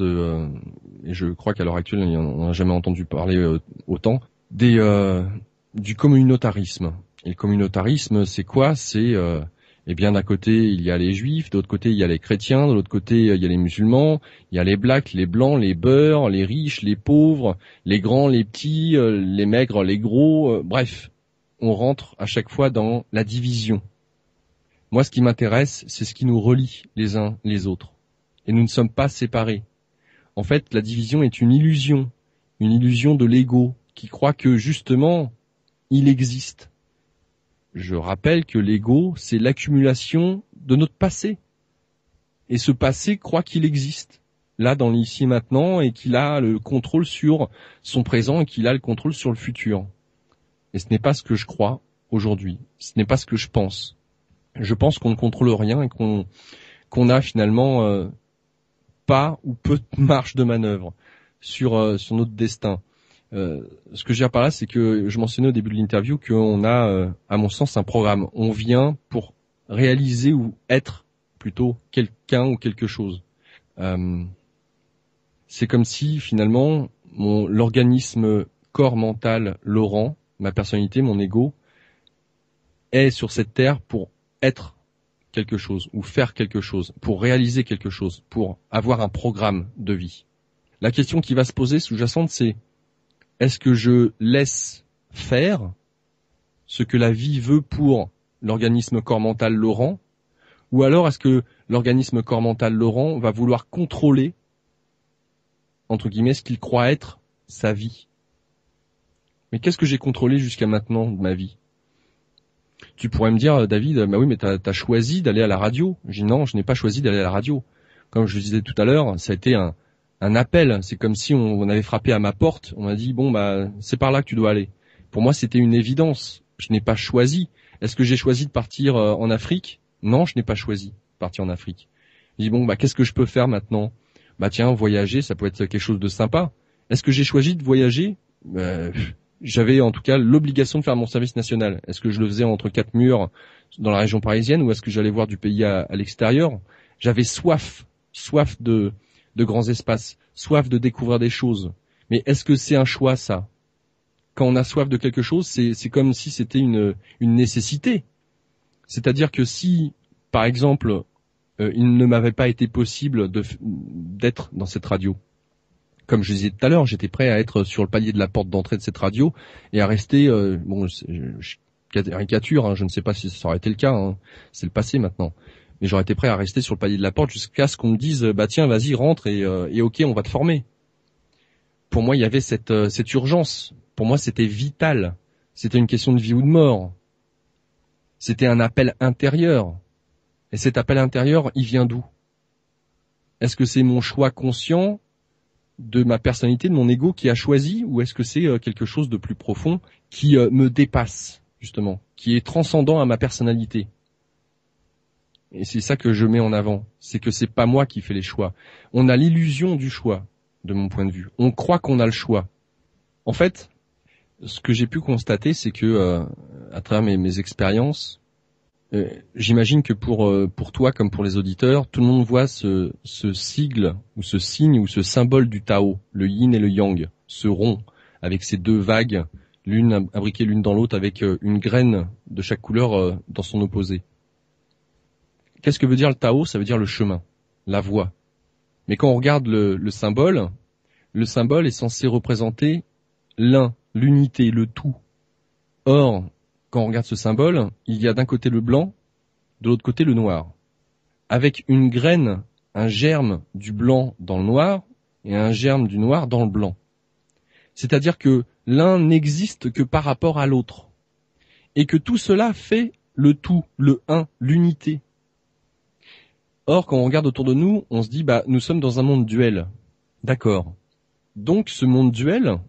S3: et je crois qu'à l'heure actuelle on n'a jamais entendu parler autant, du communautarisme. Et le communautarisme, c'est quoi? C'est bien d'un côté il y a les juifs, de l'autre côté il y a les chrétiens, de l'autre côté il y a les musulmans, il y a les blacks, les blancs, les beurs, les riches, les pauvres, les grands, les petits, les maigres, les gros, bref, on rentre à chaque fois dans la division. Moi, ce qui m'intéresse, c'est ce qui nous relie les uns les autres. Et nous ne sommes pas séparés. En fait, la division est une illusion de l'ego qui croit que justement, il existe. Je rappelle que l'ego, c'est l'accumulation de notre passé. Et ce passé croit qu'il existe, là, dans l'ici et maintenant, et qu'il a le contrôle sur son présent et qu'il a le contrôle sur le futur. Et ce n'est pas ce que je crois aujourd'hui. Ce n'est pas ce que je pense. Je pense qu'on ne contrôle rien et qu'on a finalement pas ou peu de marge de manœuvre sur notre destin. Ce que je veux dire par là, c'est que je mentionnais au début de l'interview qu'on a, à mon sens, un programme. On vient pour réaliser ou être plutôt quelqu'un ou quelque chose. C'est comme si finalement l'organisme corps mental Laurent, ma personnalité, mon ego, est sur cette terre pour être quelque chose ou faire quelque chose, pour réaliser quelque chose, pour avoir un programme de vie. La question qui va se poser sous-jacente, c'est: est-ce que je laisse faire ce que la vie veut pour l'organisme corps mental Laurent, ou alors est-ce que l'organisme corps mental Laurent va vouloir contrôler, entre guillemets, ce qu'il croit être sa vie? Mais qu'est-ce que j'ai contrôlé jusqu'à maintenant de ma vie? Tu pourrais me dire, David, bah oui, mais t'as choisi d'aller à la radio. Je dis non, je n'ai pas choisi d'aller à la radio. Comme je le disais tout à l'heure, ça a été un appel. C'est comme si on avait frappé à ma porte. On m'a dit, bon, bah, c'est par là que tu dois aller. Pour moi, c'était une évidence. Je n'ai pas choisi. Est-ce que j'ai choisi de partir en Afrique? Non, je n'ai pas choisi de partir en Afrique. Je dis, bon, bah, qu'est-ce que je peux faire maintenant? Bah, tiens, voyager, ça peut être quelque chose de sympa. Est-ce que j'ai choisi de voyager? J'avais en tout cas l'obligation de faire mon service national. Est-ce que je le faisais entre quatre murs dans la région parisienne ou est-ce que j'allais voir du pays à l'extérieur? J'avais soif de grands espaces, soif de découvrir des choses. Mais est-ce que c'est un choix, ça? Quand on a soif de quelque chose, c'est comme si c'était une nécessité. C'est-à-dire que si, par exemple, il ne m'avait pas été possible d'être dans cette radio, comme je disais tout à l'heure, j'étais prêt à être sur le palier de la porte d'entrée de cette radio et à rester, je caricature, hein, je ne sais pas si ça aurait été le cas, hein, c'est le passé maintenant, mais j'aurais été prêt à rester sur le palier de la porte jusqu'à ce qu'on me dise, bah tiens, vas-y, rentre et ok, on va te former. Pour moi, il y avait cette urgence. Pour moi, c'était vital. C'était une question de vie ou de mort. C'était un appel intérieur. Et cet appel intérieur, il vient d'où? Est-ce que c'est mon choix conscient de ma personnalité, de mon ego qui a choisi, ou est-ce que c'est quelque chose de plus profond qui me dépasse, justement, qui est transcendant à ma personnalité? Et c'est ça que je mets en avant, c'est que c'est pas moi qui fais les choix. On a l'illusion du choix, de mon point de vue. On croit qu'on a le choix. En fait, ce que j'ai pu constater, c'est que à travers mes expériences, j'imagine que pour toi comme pour les auditeurs, tout le monde voit ce sigle ou ce signe ou ce symbole du Tao, le yin et le yang, ce rond avec ces deux vagues, l'une imbriquée l'une dans l'autre avec une graine de chaque couleur dans son opposé. Qu'est-ce que veut dire le Tao? Ça veut dire le chemin, la voie. Mais quand on regarde le symbole est censé représenter l'un, l'unité, le tout. Or, quand on regarde ce symbole, il y a d'un côté le blanc, de l'autre côté le noir. Avec une graine, un germe du blanc dans le noir et un germe du noir dans le blanc. C'est-à-dire que l'un n'existe que par rapport à l'autre. Et que tout cela fait le tout, le un, l'unité. Or, quand on regarde autour de nous, on se dit, bah, nous sommes dans un monde duel. D'accord. Donc, ce monde duel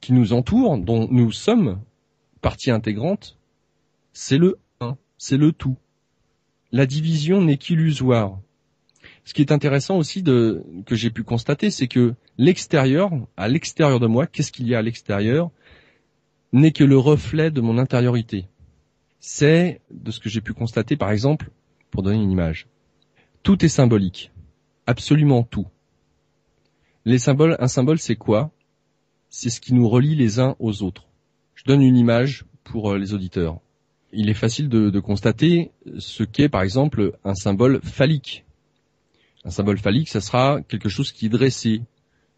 S3: qui nous entoure, dont nous sommes partie intégrante, c'est le un, c'est le tout. La division n'est qu'illusoire. Ce qui est intéressant aussi que j'ai pu constater, c'est que l'extérieur, à l'extérieur de moi, qu'est-ce qu'il y a à l'extérieur, n'est que le reflet de mon intériorité. C'est, de ce que j'ai pu constater, par exemple, pour donner une image, tout est symbolique. Absolument tout. Un symbole, c'est quoi? C'est ce qui nous relie les uns aux autres. Je donne une image pour les auditeurs. Il est facile de constater ce qu'est, par exemple, un symbole phallique. Un symbole phallique, ça sera quelque chose qui est dressé.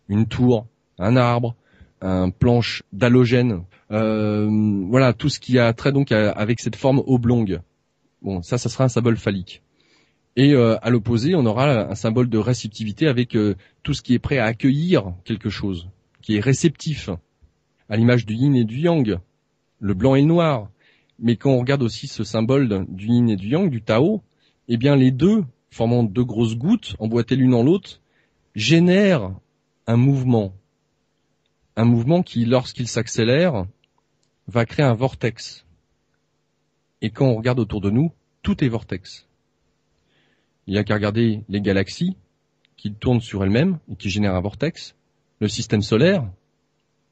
S3: Une tour, un arbre, un planche d'halogène. Voilà, tout ce qui a trait donc avec cette forme oblongue. Bon, ça sera un symbole phallique. Et à l'opposé, on aura un symbole de réceptivité avec tout ce qui est prêt à accueillir quelque chose, qui est réceptif, à l'image du yin et du yang, le blanc et le noir. Mais quand on regarde aussi ce symbole du yin et du yang, du Tao, eh bien les deux, formant deux grosses gouttes, emboîtées l'une dans l'autre, génèrent un mouvement qui, lorsqu'il s'accélère, va créer un vortex. Et quand on regarde autour de nous, tout est vortex. Il n'y a qu'à regarder les galaxies qui tournent sur elles-mêmes et qui génèrent un vortex, le système solaire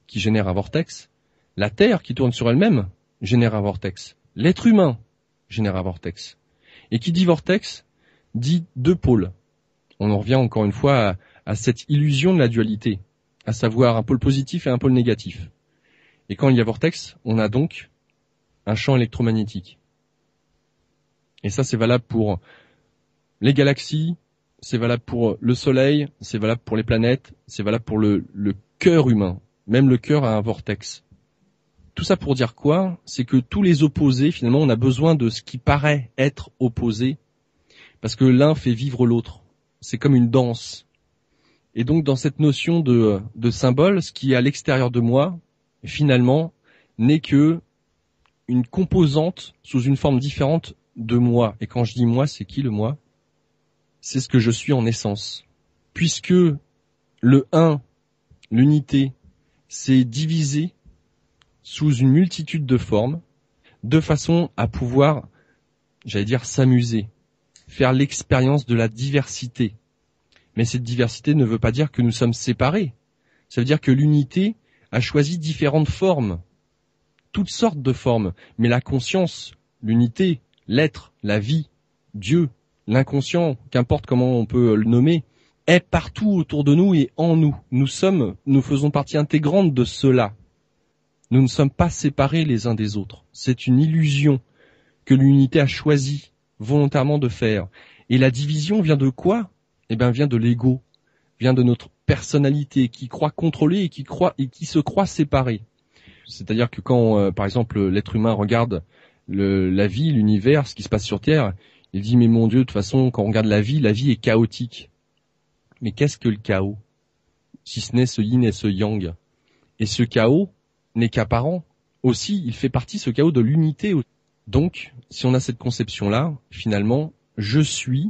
S3: qui génère un vortex, la Terre qui tourne sur elle-même génère un vortex, l'être humain génère un vortex. Et qui dit vortex dit deux pôles. On en revient encore une fois à cette illusion de la dualité, à savoir un pôle positif et un pôle négatif. Et quand il y a vortex, on a donc un champ électromagnétique. Et ça, c'est valable pour les galaxies, c'est valable pour le Soleil, c'est valable pour les planètes, c'est valable pour le cœur humain. Même le cœur a un vortex. Tout ça pour dire quoi? C'est que tous les opposés, finalement, on a besoin de ce qui paraît être opposé, parce que l'un fait vivre l'autre. C'est comme une danse. Et donc, dans cette notion de symbole, ce qui est à l'extérieur de moi, finalement, n'est que une composante sous une forme différente de moi. Et quand je dis moi, c'est qui le moi? C'est ce que je suis en essence. Puisque le un, l'unité, s'est divisé sous une multitude de formes, de façon à pouvoir, j'allais dire, s'amuser, faire l'expérience de la diversité. Mais cette diversité ne veut pas dire que nous sommes séparés. Ça veut dire que l'unité a choisi différentes formes, toutes sortes de formes. Mais la conscience, l'unité, l'être, la vie, Dieu, l'inconscient, qu'importe comment on peut le nommer, est partout autour de nous et en nous. Nous faisons partie intégrante de cela. Nous ne sommes pas séparés les uns des autres. C'est une illusion que l'unité a choisi volontairement de faire. Et la division vient de quoi? Vient de l'ego, vient de notre personnalité qui croit contrôler et qui se croit séparé. C'est-à-dire que quand, par exemple, l'être humain regarde la vie, l'univers, ce qui se passe sur Terre, il dit mais mon Dieu, de toute façon, quand on regarde la vie est chaotique. Mais qu'est-ce que le chaos? Si ce n'est ce yin et ce yang. Et ce chaos n'est qu'apparent. Aussi, il fait partie, ce chaos, de l'unité. Donc, si on a cette conception-là, finalement, je suis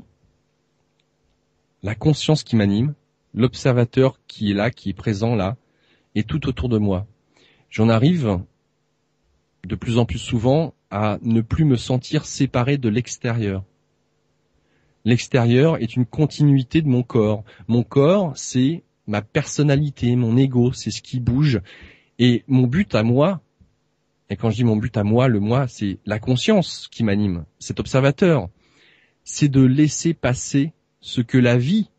S3: la conscience qui m'anime, l'observateur qui est là, qui est présent là, et tout autour de moi. J'en arrive de plus en plus souvent à ne plus me sentir séparé de l'extérieur. L'extérieur est une continuité de mon corps. Mon corps, c'est ma personnalité, mon ego, c'est ce qui bouge. Et mon but à moi, et quand je dis mon but à moi, le moi, c'est la conscience qui m'anime, cet observateur. C'est de laisser passer ce que la vie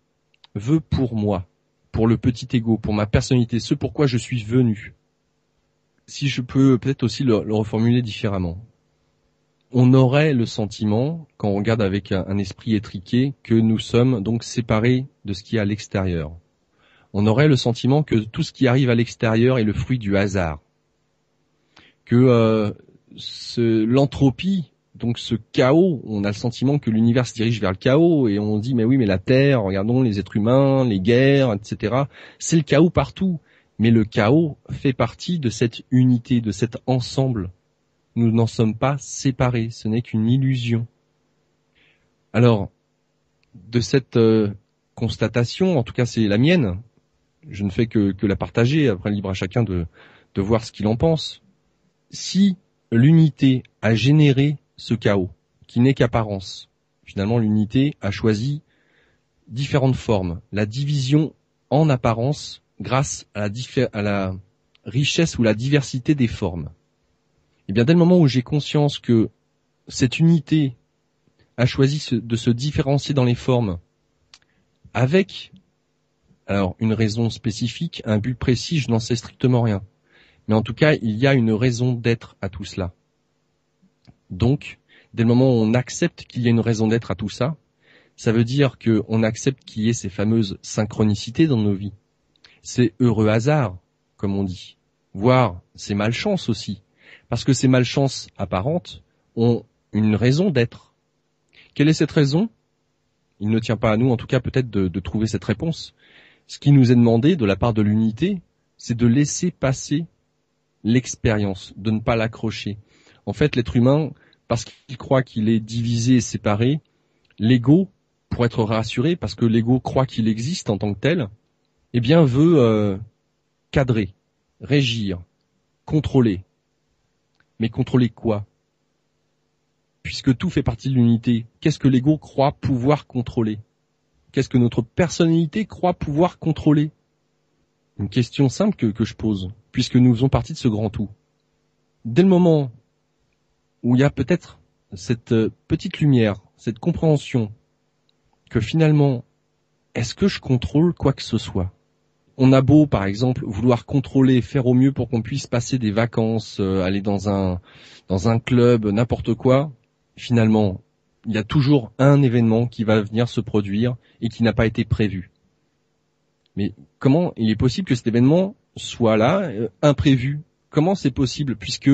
S3: veut pour moi, pour le petit ego, pour ma personnalité, ce pourquoi je suis venu. Si je peux peut-être aussi le reformuler différemment. On aurait le sentiment, quand on regarde avec un esprit étriqué, que nous sommes donc séparés de ce qui est à l'extérieur. On aurait le sentiment que tout ce qui arrive à l'extérieur est le fruit du hasard. Que l'entropie, donc ce chaos, on a le sentiment que l'univers se dirige vers le chaos et on dit mais oui mais la Terre, regardons les êtres humains, les guerres, etc. C'est le chaos partout. Mais le chaos fait partie de cette unité, de cet ensemble. Nous n'en sommes pas séparés, ce n'est qu'une illusion. Alors, de cette constatation, en tout cas c'est la mienne, je ne fais que la partager, après libre à chacun de voir ce qu'il en pense. Si l'unité a généré ce chaos, qui n'est qu'apparence, finalement l'unité a choisi différentes formes, la division en apparence grâce à la richesse ou la diversité des formes. Et bien dès le moment où j'ai conscience que cette unité a choisi de se différencier dans les formes avec une raison spécifique, un but précis, je n'en sais strictement rien. Mais en tout cas, il y a une raison d'être à tout cela. Donc, dès le moment où on accepte qu'il y a une raison d'être à tout ça, ça veut dire qu'on accepte qu'il y ait ces fameuses synchronicités dans nos vies. Ces heureux hasards, comme on dit, voire ces malchances aussi. Parce que ces malchances apparentes ont une raison d'être. Quelle est cette raison? Il ne tient pas à nous, en tout cas peut-être de trouver cette réponse. Ce qui nous est demandé de la part de l'unité, c'est de laisser passer l'expérience, de ne pas l'accrocher. En fait, l'être humain, parce qu'il croit qu'il est divisé et séparé, l'ego, pour être rassuré, parce que l'ego croit qu'il existe en tant que tel, veut cadrer, régir, contrôler. Mais contrôler quoi? Puisque tout fait partie de l'unité, qu'est-ce que l'ego croit pouvoir contrôler? Qu'est-ce que notre personnalité croit pouvoir contrôler? Une question simple que je pose, puisque nous faisons partie de ce grand tout. Dès le moment où il y a peut-être cette petite lumière, cette compréhension que finalement, est-ce que je contrôle quoi que ce soit? On a beau, par exemple, vouloir contrôler, faire au mieux pour qu'on puisse passer des vacances, aller dans un club, n'importe quoi. Finalement, il y a toujours un événement qui va venir se produire et qui n'a pas été prévu. Mais comment il est possible que cet événement soit là, imprévu? Comment c'est possible? Puisque,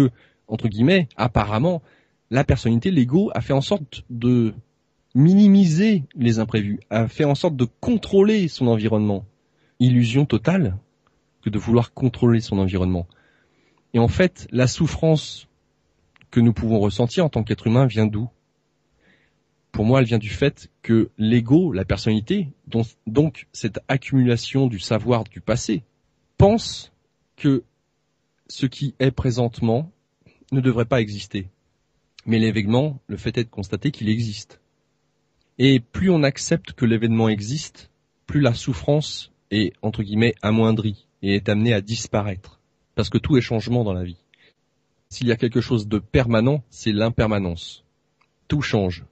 S3: entre guillemets, apparemment, la personnalité, l'ego, a fait en sorte de minimiser les imprévus, a fait en sorte de contrôler son environnement. Illusion totale que de vouloir contrôler son environnement. Et en fait, la souffrance que nous pouvons ressentir en tant qu'être humain vient d'où? Pour moi, elle vient du fait que l'ego, la personnalité, donc cette accumulation du savoir du passé, pense que ce qui est présentement ne devrait pas exister. Mais l'événement, le fait est de constater qu'il existe. Et plus on accepte que l'événement existe, plus la souffrance est, entre guillemets, amoindrie et est amenée à disparaître. Parce que tout est changement dans la vie. S'il y a quelque chose de permanent, c'est l'impermanence. Tout change.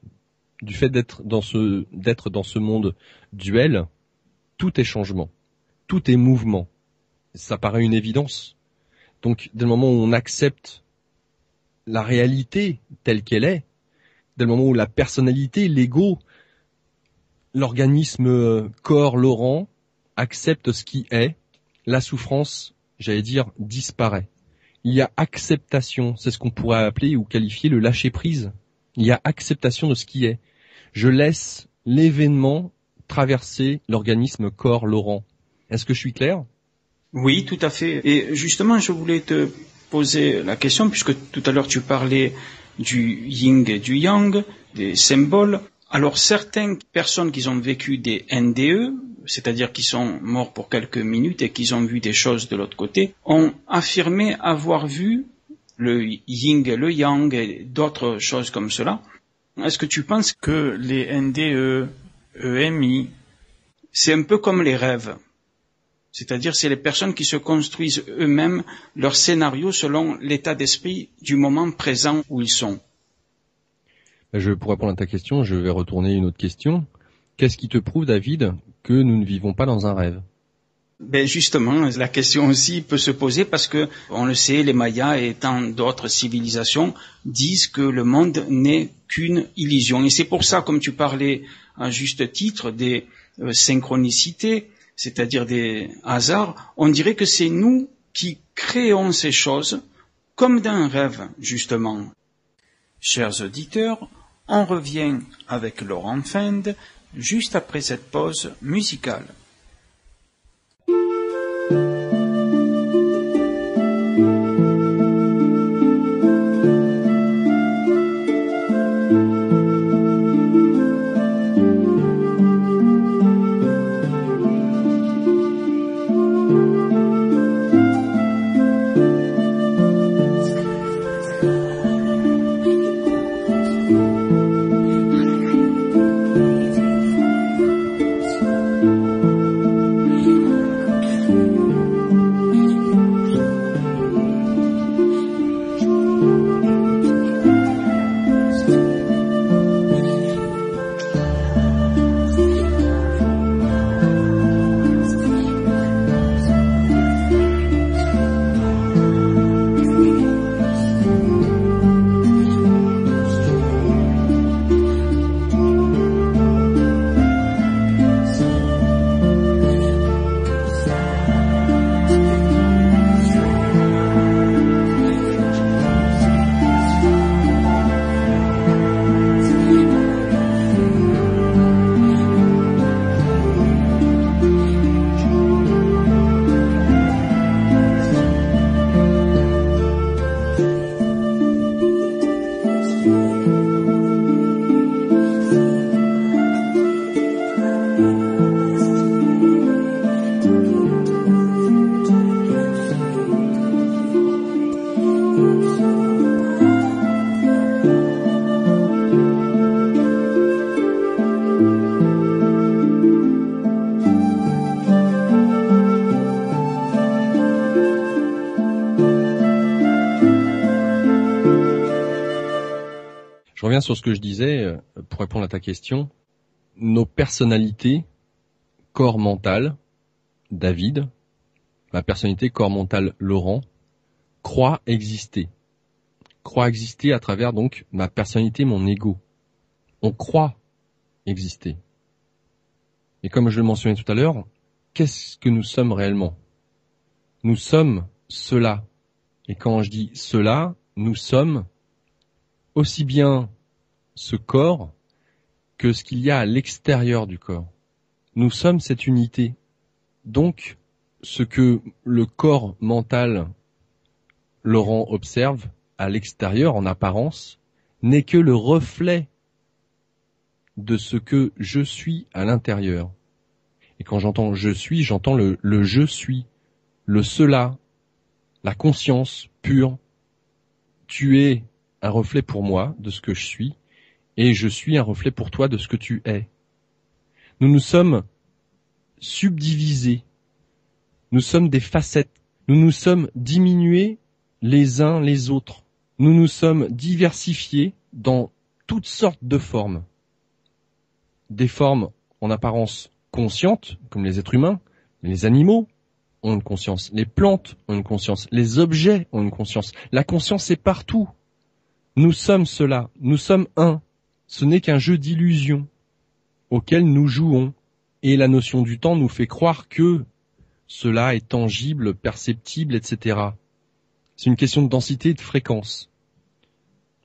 S3: Du fait d'être dans ce monde duel, tout est changement. Tout est mouvement. Ça paraît une évidence. Donc, dès le moment où on accepte la réalité telle qu'elle est, dès le moment où la personnalité, l'ego, l'organisme corps, Laurent, accepte ce qui est, la souffrance, j'allais dire, disparaît. Il y a acceptation, c'est ce qu'on pourrait appeler ou qualifier le lâcher-prise. Il y a acceptation de ce qui est. Je laisse l'événement traverser l'organisme corps, Laurent. Est-ce que je suis clair?
S2: Oui, tout à fait. Et justement, je voulais te poser la question, puisque tout à l'heure tu parlais du yin et du yang, des symboles. Alors, certaines personnes qui ont vécu des NDE, c'est-à-dire qui sont morts pour quelques minutes et qui ont vu des choses de l'autre côté, ont affirmé avoir vu le yin et le yang et d'autres choses comme cela. Est-ce que tu penses que les NDE, EMI, c'est un peu comme les rêves? C'est-à-dire, c'est les personnes qui se construisent eux-mêmes leur scénario selon l'état d'esprit du moment présent où ils sont.
S3: Pour répondre à ta question, je vais retourner une autre question. Qu'est-ce qui te prouve, David, que nous ne vivons pas dans un rêve?
S2: Ben justement, la question aussi peut se poser parce que, on le sait, les Mayas et tant d'autres civilisations disent que le monde n'est qu'une illusion. Et c'est pour ça, comme tu parlais à juste titre des synchronicités, c'est-à-dire des hasards, on dirait que c'est nous qui créons ces choses comme dans un rêve, justement. Chers auditeurs, on revient avec Laurent Fend juste après cette pause musicale.
S3: Je reviens sur ce que je disais pour répondre à ta question. Nos personnalités, corps mental, David, ma personnalité corps mental, Laurent, croient exister à travers donc ma personnalité, mon ego. On croit exister. Et comme je le mentionnais tout à l'heure, qu'est-ce que nous sommes réellement? Nous sommes cela. Et quand je dis cela, nous sommes aussi bien ce corps que ce qu'il y a à l'extérieur du corps. Nous sommes cette unité. Donc, ce que le corps mental Laurent observe à l'extérieur, en apparence, n'est que le reflet de ce que je suis à l'intérieur. Et quand j'entends je suis, j'entends le je suis, le cela, la conscience pure. Tu es un reflet pour moi de ce que je suis, et je suis un reflet pour toi de ce que tu es. Nous nous sommes subdivisés, nous sommes des facettes, nous nous sommes diminués les uns les autres, nous nous sommes diversifiés dans toutes sortes de formes. Des formes en apparence conscientes, comme les êtres humains, mais les animaux ont une conscience, les plantes ont une conscience, les objets ont une conscience. La conscience est partout. Nous sommes cela, nous sommes un. Ce n'est qu'un jeu d'illusions auquel nous jouons. Et la notion du temps nous fait croire que cela est tangible, perceptible, etc. C'est une question de densité et de fréquence.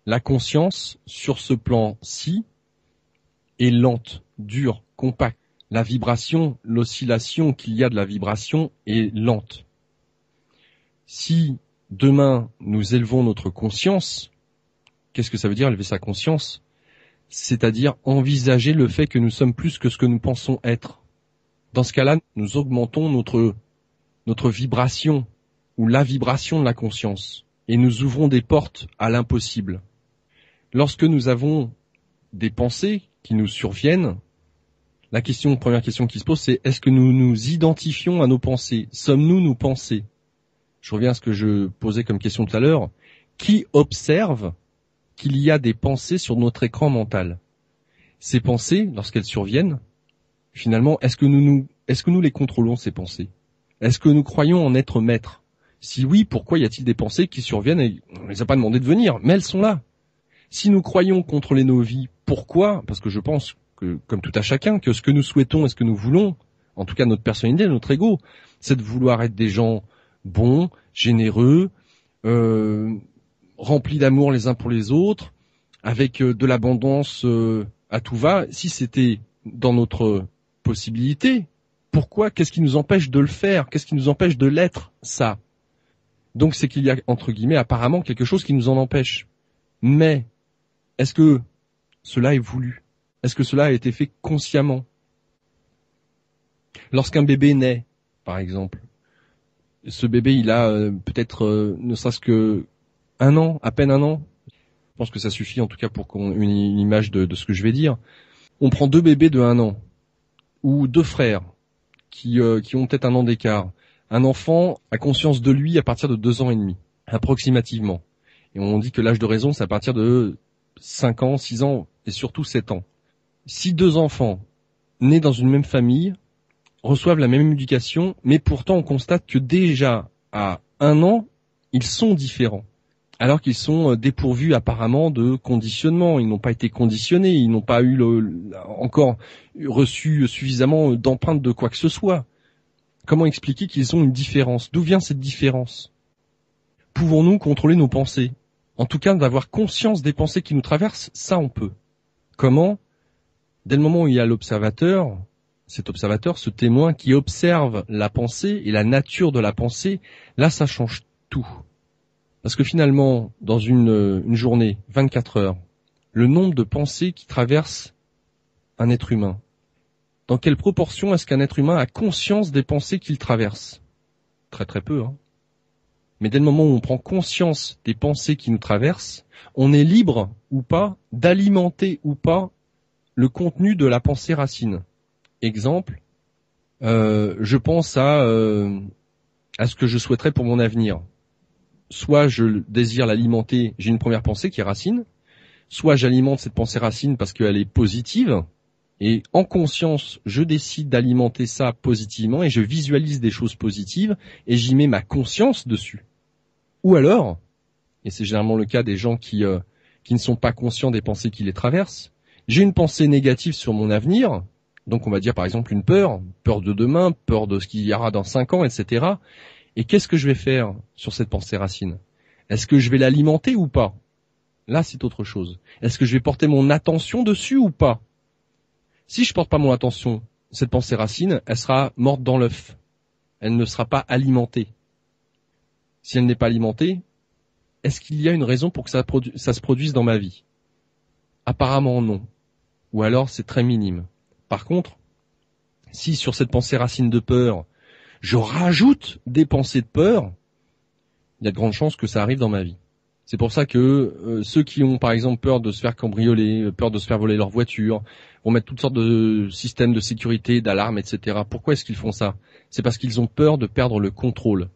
S3: La conscience, sur ce plan-ci, est lente, dure, compacte. La vibration, l'oscillation qu'il y a de la vibration est lente. Si demain nous élevons notre conscience, qu'est-ce que ça veut dire élever sa conscience ? C'est-à-dire envisager le fait que nous sommes plus que ce que nous pensons être. Dans ce cas-là, nous augmentons notre vibration ou la vibration de la conscience et nous ouvrons des portes à l'impossible. Lorsque nous avons des pensées qui nous surviennent, première question qui se pose, c'est est-ce que nous nous identifions à nos pensées ? Sommes-nous nos pensées ? Je reviens à ce que je posais comme question tout à l'heure. Qui observe qu'il y a des pensées sur notre écran mental ? Ces pensées, lorsqu'elles surviennent, finalement, est-ce que nous les contrôlons, ces pensées ? Est-ce que nous croyons en être maîtres ? Si oui, pourquoi y a-t-il des pensées qui surviennent et on ne les a pas demandé de venir, mais elles sont là. Si nous croyons contrôler nos vies, pourquoi ? Parce que je pense que, comme tout à chacun, que ce que nous souhaitons et ce que nous voulons, en tout cas notre personnalité, notre ego, c'est de vouloir être des gens bons, généreux, remplis d'amour les uns pour les autres, avec de l'abondance à tout va. Si c'était dans notre possibilité, pourquoi ? Qu'est-ce qui nous empêche de le faire ? Qu'est-ce qui nous empêche de l'être, ça ? Donc c'est qu'il y a, entre guillemets, apparemment quelque chose qui nous en empêche. Mais est-ce que cela est voulu ? Est-ce que cela a été fait consciemment ? Lorsqu'un bébé naît, par exemple, ce bébé, il a peut-être ne serait-ce que 1 an, à peine 1 an. Je pense que ça suffit en tout cas pour qu'on ait une image de ce que je vais dire. On prend 2 bébés de 1 an, ou 2 frères qui ont peut-être 1 an d'écart. Un enfant a conscience de lui à partir de 2 ans et demi, approximativement. Et on dit que l'âge de raison, c'est à partir de 5 ans, 6 ans et surtout 7 ans. Si 2 enfants nés dans une même famille reçoivent la même éducation, mais pourtant on constate que déjà à 1 an, ils sont différents. Alors qu'ils sont dépourvus apparemment de conditionnement. Ils n'ont pas été conditionnés, ils n'ont pas encore reçu suffisamment d'empreintes de quoi que ce soit. Comment expliquer qu'ils ont une différence ? D'où vient cette différence ? Pouvons-nous contrôler nos pensées ? En tout cas, d'avoir conscience des pensées qui nous traversent, ça on peut. Comment ? Dès le moment où il y a l'observateur, cet observateur, ce témoin qui observe la pensée et la nature de la pensée, là ça change tout. Parce que finalement, dans une journée, 24 heures, le nombre de pensées qui traversent un être humain, dans quelle proportion est-ce qu'un être humain a conscience des pensées qu'il traverse ? Très très peu, hein. Mais dès le moment où on prend conscience des pensées qui nous traversent, on est libre ou pas d'alimenter ou pas le contenu de la pensée racine. Exemple, je pense à ce que je souhaiterais pour mon avenir. Soit je désire l'alimenter, j'ai une première pensée qui est racine, soit j'alimente cette pensée racine parce qu'elle est positive, et en conscience, je décide d'alimenter ça positivement et je visualise des choses positives et j'y mets ma conscience dessus. Ou alors, et c'est généralement le cas des gens qui ne sont pas conscients des pensées qui les traversent, j'ai une pensée négative sur mon avenir, donc on va dire par exemple une peur de demain, peur de ce qu'il y aura dans 5 ans, etc. Et qu'est-ce que je vais faire sur cette pensée racine ? Est-ce que je vais l'alimenter ou pas ? Là, c'est autre chose. Est-ce que je vais porter mon attention dessus ou pas ? Si je porte pas mon attention, cette pensée racine, elle sera morte dans l'œuf. Elle ne sera pas alimentée. Si elle n'est pas alimentée, est-ce qu'il y a une raison pour que ça se produise dans ma vie? Apparemment non. Ou alors c'est très minime. Par contre, si sur cette pensée racine de peur, je rajoute des pensées de peur, il y a de grandes chances que ça arrive dans ma vie. C'est pour ça que ceux qui ont par exemple peur de se faire cambrioler, peur de se faire voler leur voiture, vont mettre toutes sortes de systèmes de sécurité, d'alarmes, etc. Pourquoi est-ce qu'ils font ça? C'est parce qu'ils ont peur de perdre le contrôle.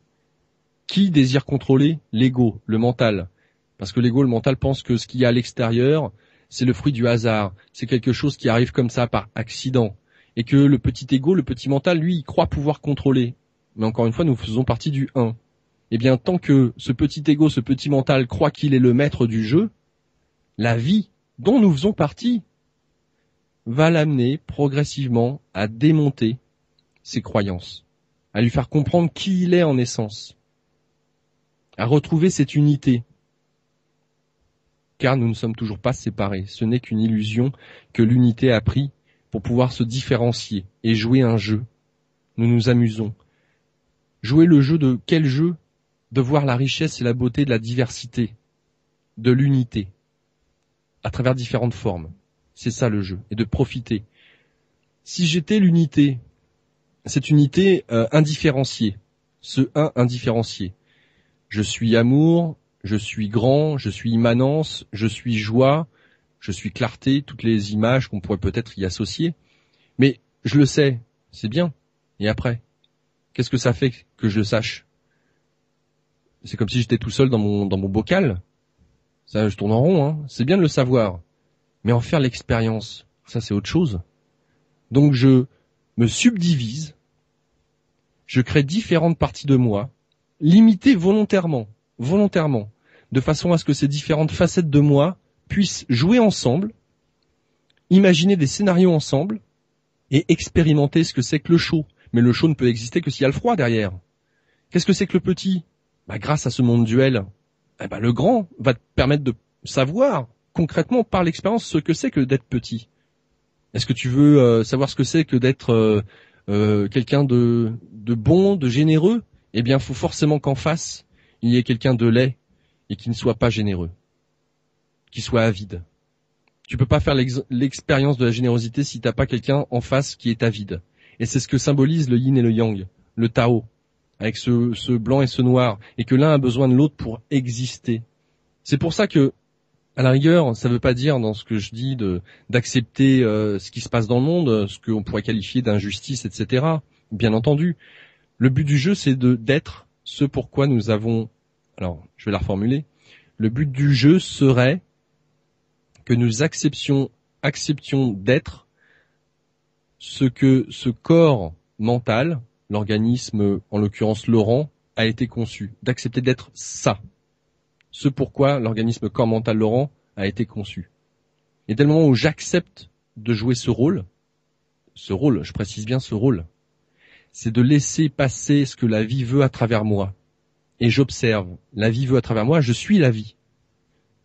S3: Qui désire contrôler? L'ego, le mental. Parce que l'ego, le mental pense que ce qu'il y a à l'extérieur, c'est le fruit du hasard. C'est quelque chose qui arrive comme ça par accident. Et que le petit ego, le petit mental, lui, il croit pouvoir contrôler. Mais encore une fois, nous faisons partie du 1. Eh bien, tant que ce petit ego, ce petit mental croit qu'il est le maître du jeu, la vie dont nous faisons partie va l'amener progressivement à démonter ses croyances, à lui faire comprendre qui il est en essence, à retrouver cette unité. Car nous ne sommes toujours pas séparés. Ce n'est qu'une illusion que l'unité a pris pour pouvoir se différencier et jouer un jeu. Nous nous amusons. Jouer le jeu de quel jeu? De voir la richesse et la beauté de la diversité, de l'unité, à travers différentes formes. C'est ça le jeu, et de profiter. Si j'étais l'unité, cette unité indifférenciée, ce un indifférencié, je suis amour, je suis grand, je suis immanence, je suis joie, je suis clarté, toutes les images qu'on pourrait peut-être y associer. Mais je le sais, c'est bien. Et après, qu'est-ce que ça fait que je le sache? C'est comme si j'étais tout seul dans mon bocal. Ça, je tourne en rond, hein. C'est bien de le savoir. Mais en faire l'expérience, ça c'est autre chose. Donc je me subdivise, je crée différentes parties de moi, limitées volontairement, de façon à ce que ces différentes facettes de moi puissent jouer ensemble, imaginer des scénarios ensemble, et expérimenter ce que c'est que le chaud. Mais le chaud ne peut exister que s'il y a le froid derrière. Qu'est-ce que c'est que le petit? Grâce à ce monde duel, le grand va te permettre de savoir concrètement par l'expérience ce que c'est que d'être petit. Est-ce que tu veux savoir ce que c'est que d'être quelqu'un de bon, de généreux? Eh bien, il faut forcément qu'en face, il y ait quelqu'un de laid et qui ne soit pas généreux, qui soit avide. Tu peux pas faire l'expérience de la générosité si t'as pas quelqu'un en face qui est avide. Et c'est ce que symbolise le yin et le yang, le Tao, avec ce blanc et ce noir, et que l'un a besoin de l'autre pour exister. C'est pour ça que, à la rigueur, ça ne veut pas dire dans ce que je dis d'accepter ce qui se passe dans le monde, ce qu'on pourrait qualifier d'injustice, etc. Bien entendu, le but du jeu, c'est d'être ce pourquoi nous avons... Alors, je vais la reformuler. Le but du jeu serait que nous acceptions d'être ce que ce corps mental, l'organisme, en l'occurrence Laurent, a été conçu, d'accepter d'être ça. Ce pourquoi l'organisme corps mental Laurent a été conçu. Et dès le moment où j'accepte de jouer ce rôle, je précise bien ce rôle, c'est de laisser passer ce que la vie veut à travers moi. Et j'observe, la vie veut à travers moi, je suis la vie.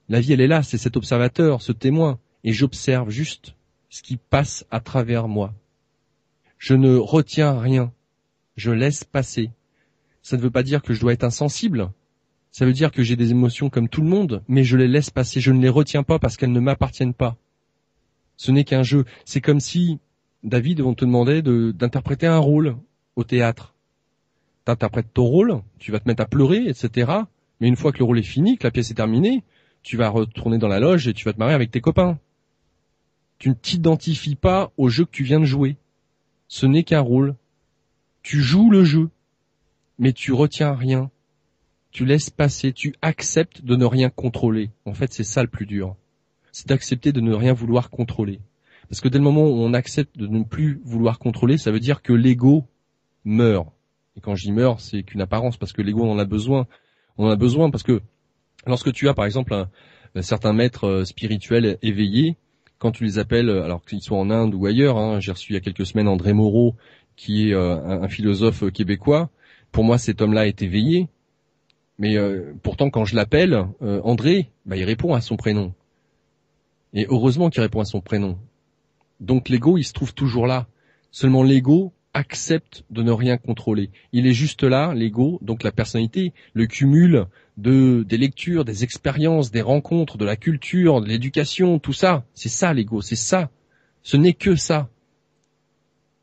S3: La vie, elle est là, c'est cet observateur, ce témoin, et j'observe juste ce qui passe à travers moi. Je ne retiens rien. Je laisse passer. Ça ne veut pas dire que je dois être insensible. Ça veut dire que j'ai des émotions comme tout le monde, mais je les laisse passer. Je ne les retiens pas parce qu'elles ne m'appartiennent pas. Ce n'est qu'un jeu. C'est comme si, David, on te demandait d'interpréter un rôle au théâtre. T'interprètes ton rôle, tu vas te mettre à pleurer, etc. Mais une fois que le rôle est fini, que la pièce est terminée, tu vas retourner dans la loge et tu vas te marier avec tes copains. Tu ne t'identifies pas au jeu que tu viens de jouer. Ce n'est qu'un rôle. Tu joues le jeu, mais tu retiens rien. Tu laisses passer, tu acceptes de ne rien contrôler. En fait, c'est ça le plus dur. C'est d'accepter de ne rien vouloir contrôler. Parce que dès le moment où on accepte de ne plus vouloir contrôler, ça veut dire que l'ego meurt. Et quand je dis meurt, c'est qu'une apparence, parce que l'ego, on en a besoin. On en a besoin parce que lorsque tu as, par exemple, un certain maître spirituel éveillé, quand tu les appelles, alors qu'ils soient en Inde ou ailleurs, j'ai reçu il y a quelques semaines André Moreau, qui est un philosophe québécois. Pour moi, cet homme-là est éveillé. Mais pourtant, quand je l'appelle, André, il répond à son prénom. Et heureusement qu'il répond à son prénom. Donc l'ego, il se trouve toujours là. Seulement l'ego accepte de ne rien contrôler. Il est juste là, l'ego, donc la personnalité, le cumul des lectures, des expériences, des rencontres, de la culture, de l'éducation, tout ça. C'est ça l'ego, c'est ça. Ce n'est que ça.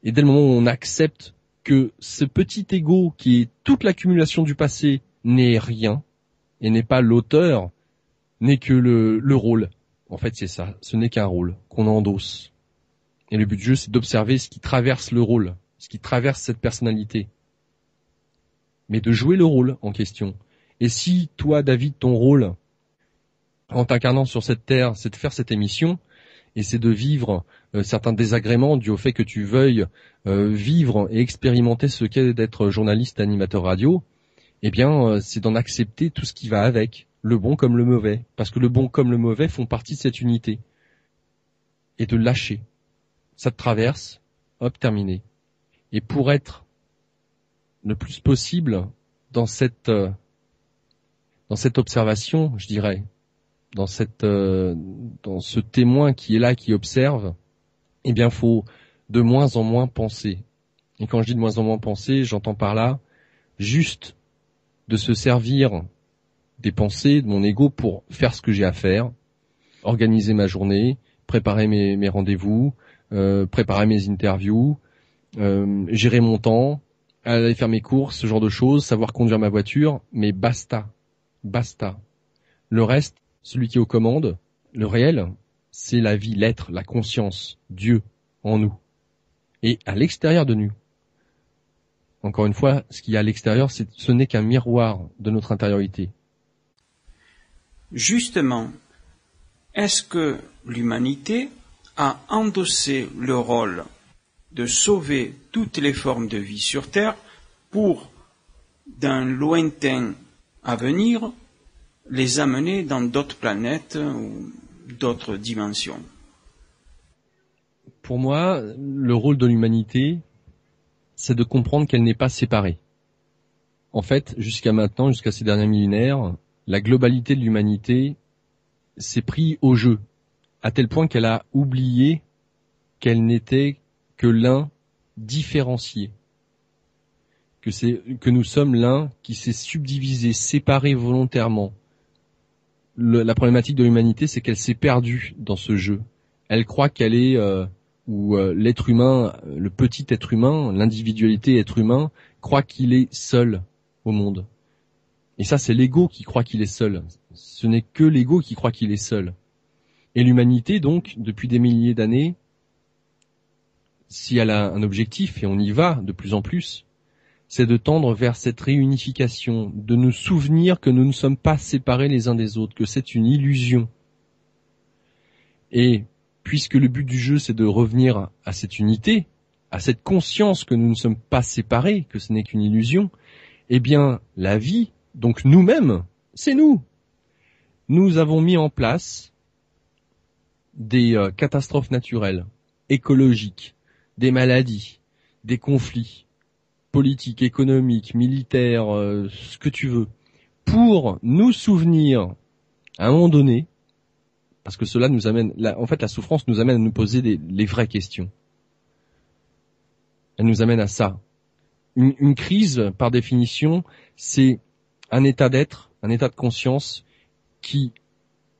S3: Et dès le moment où on accepte que ce petit ego qui est toute l'accumulation du passé n'est rien et n'est pas l'auteur, n'est que le rôle. En fait, c'est ça. Ce n'est qu'un rôle qu'on endosse. Et le but du jeu, c'est d'observer ce qui traverse le rôle, ce qui traverse cette personnalité. Mais de jouer le rôle en question. Et si toi, David, ton rôle, en t'incarnant sur cette terre, c'est de faire cette émission, et c'est de vivre certains désagréments dus au fait que tu veuilles vivre et expérimenter ce qu'est d'être journaliste, animateur radio, eh bien, c'est d'en accepter tout ce qui va avec, le bon comme le mauvais, parce que le bon comme le mauvais font partie de cette unité, et de lâcher. Ça te traverse, hop, terminé. Et pour être le plus possible dans cette observation, je dirais, dans ce témoin qui est là, qui observe, eh bien, faut de moins en moins penser. Et quand je dis de moins en moins penser, j'entends par là juste de se servir des pensées de mon ego pour faire ce que j'ai à faire, organiser ma journée, préparer mes rendez-vous, préparer mes interviews, gérer mon temps, aller faire mes courses, ce genre de choses, savoir conduire ma voiture, mais basta. Le reste, celui qui est aux commandes, le réel, c'est la vie, l'être, la conscience, Dieu en nous. Et à l'extérieur de nous. Encore une fois, ce qu'il y a à l'extérieur, ce n'est qu'un miroir de notre intériorité.
S2: Justement, est-ce que l'humanité a endossé le rôle de sauver toutes les formes de vie sur Terre pour, d'un lointain avenir, les amener dans d'autres planètes ou d'autres dimensions?
S3: Pour moi, le rôle de l'humanité, c'est de comprendre qu'elle n'est pas séparée. En fait, jusqu'à maintenant, jusqu'à ces derniers millénaires, la globalité de l'humanité s'est pris au jeu, à tel point qu'elle a oublié qu'elle n'était que l'un différencié, que nous sommes l'un qui s'est subdivisé, séparé volontairement. La problématique de l'humanité, c'est qu'elle s'est perdue dans ce jeu. Elle croit qu'elle est l'être humain, le petit être humain, l'individualité être humain, croit qu'il est seul au monde. Et ça, c'est l'ego qui croit qu'il est seul. Ce n'est que l'ego qui croit qu'il est seul. Et l'humanité, donc, depuis des milliers d'années, si elle a un objectif, et on y va de plus en plus, c'est de tendre vers cette réunification, de nous souvenir que nous ne sommes pas séparés les uns des autres, que c'est une illusion. Et puisque le but du jeu, c'est de revenir à cette unité, à cette conscience que nous ne sommes pas séparés, que ce n'est qu'une illusion, eh bien, la vie, donc nous-mêmes, c'est nous. Nous avons mis en place des catastrophes naturelles, écologiques, des maladies, des conflits, politiques, économiques, militaires, ce que tu veux, pour nous souvenir, à un moment donné, parce que cela nous amène, en fait la souffrance nous amène à nous poser les vraies questions. Elle nous amène à ça. Une crise, par définition, c'est un état d'être, un état de conscience qui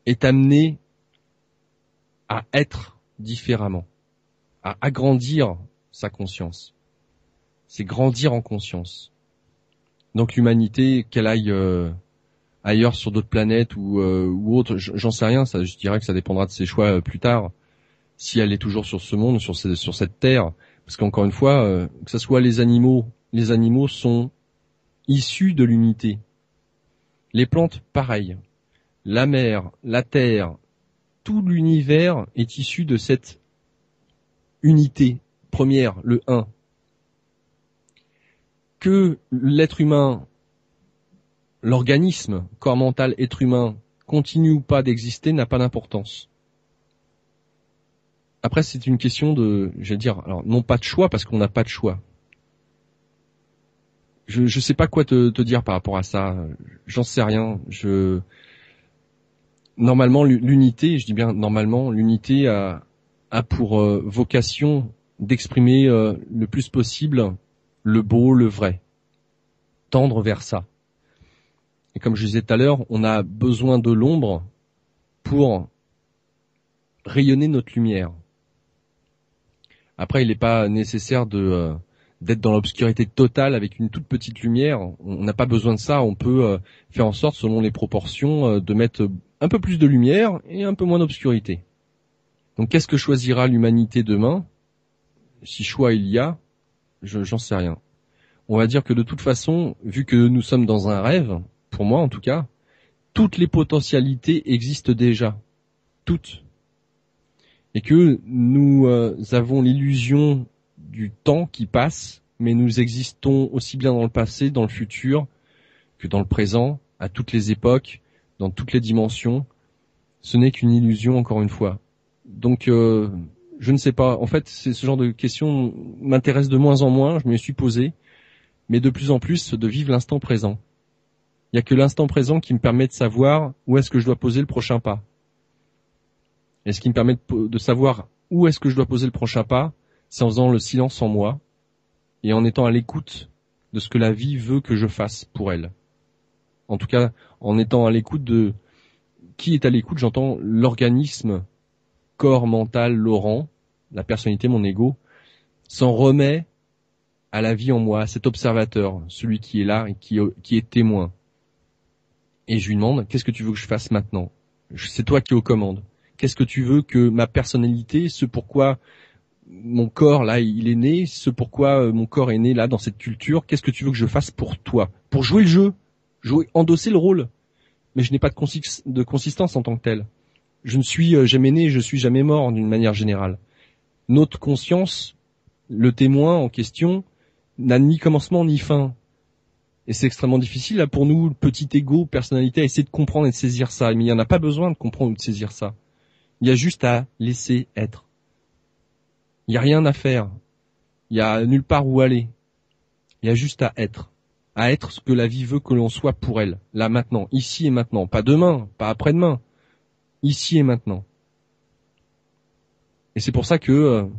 S3: est amené à être différemment, à agrandir sa conscience. C'est grandir en conscience. Donc l'humanité, qu'elle aille ailleurs sur d'autres planètes ou autre, j'en sais rien, ça, je dirais que ça dépendra de ses choix plus tard, si elle est toujours sur ce monde, sur cette terre, parce qu'encore une fois, que ce soit les animaux sont issus de l'unité. Les plantes, pareil. La mer, la terre, tout l'univers est issu de cette unité première, le un. Que l'être humain, l'organisme, corps mental, être humain, continue ou pas d'exister n'a pas d'importance. Après, c'est une question de, je vais dire, alors non pas de choix, parce qu'on n'a pas de choix. Je sais pas quoi te dire par rapport à ça. J'en sais rien. Normalement, l'unité, je dis bien normalement, l'unité a pour vocation d'exprimer le plus possible le beau, le vrai. Tendre vers ça. Et comme je disais tout à l'heure, on a besoin de l'ombre pour rayonner notre lumière. Après, il n'est pas nécessaire d'être dans l'obscurité totale avec une toute petite lumière. On n'a pas besoin de ça. On peut faire en sorte, selon les proportions, de mettre un peu plus de lumière et un peu moins d'obscurité. Donc, qu'est-ce que choisira l'humanité demain? Si choix il y a, j'en sais rien. On va dire que de toute façon, vu que nous sommes dans un rêve, pour moi en tout cas, toutes les potentialités existent déjà. Toutes. Et que nous avons l'illusion du temps qui passe, mais nous existons aussi bien dans le passé, dans le futur, que dans le présent, à toutes les époques, dans toutes les dimensions. Ce n'est qu'une illusion, encore une fois. Donc, je ne sais pas. En fait, ce genre de questions m'intéresse de moins en moins. Je me suis posé, mais de plus en plus de vivre l'instant présent. Il n'y a que l'instant présent qui me permet de savoir où est-ce que je dois poser le prochain pas. Et ce qui me permet de savoir où est-ce que je dois poser le prochain pas, c'est en faisant le silence en moi et en étant à l'écoute de ce que la vie veut que je fasse pour elle. En tout cas, en étant à l'écoute de... Qui est à l'écoute? J'entends l'organisme, corps, mental, Laurent, la personnalité, mon ego, s'en remet à la vie en moi, à cet observateur, celui qui est là et qui est témoin. Et je lui demande, qu'est-ce que tu veux que je fasse maintenant? C'est toi qui es aux commandes. Qu'est-ce que tu veux que ma personnalité, ce pourquoi mon corps là il est né, ce pourquoi mon corps est né là dans cette culture, qu'est-ce que tu veux que je fasse pour toi? Pour jouer le jeu, endosser le rôle. Mais je n'ai pas de consistance en tant que tel. Je ne suis jamais né, je suis jamais mort d'une manière générale. Notre conscience, le témoin en question, n'a ni commencement ni fin. Et c'est extrêmement difficile là pour nous, petit égo, personnalité, à essayer de comprendre et de saisir ça. Mais il n'y en a pas besoin de comprendre ou de saisir ça. Il y a juste à laisser être. Il n'y a rien à faire. Il n'y a nulle part où aller. Il y a juste à être. À être ce que la vie veut que l'on soit pour elle. Là, maintenant. Ici et maintenant. Pas demain. Pas après-demain. Ici et maintenant. Et c'est pour ça que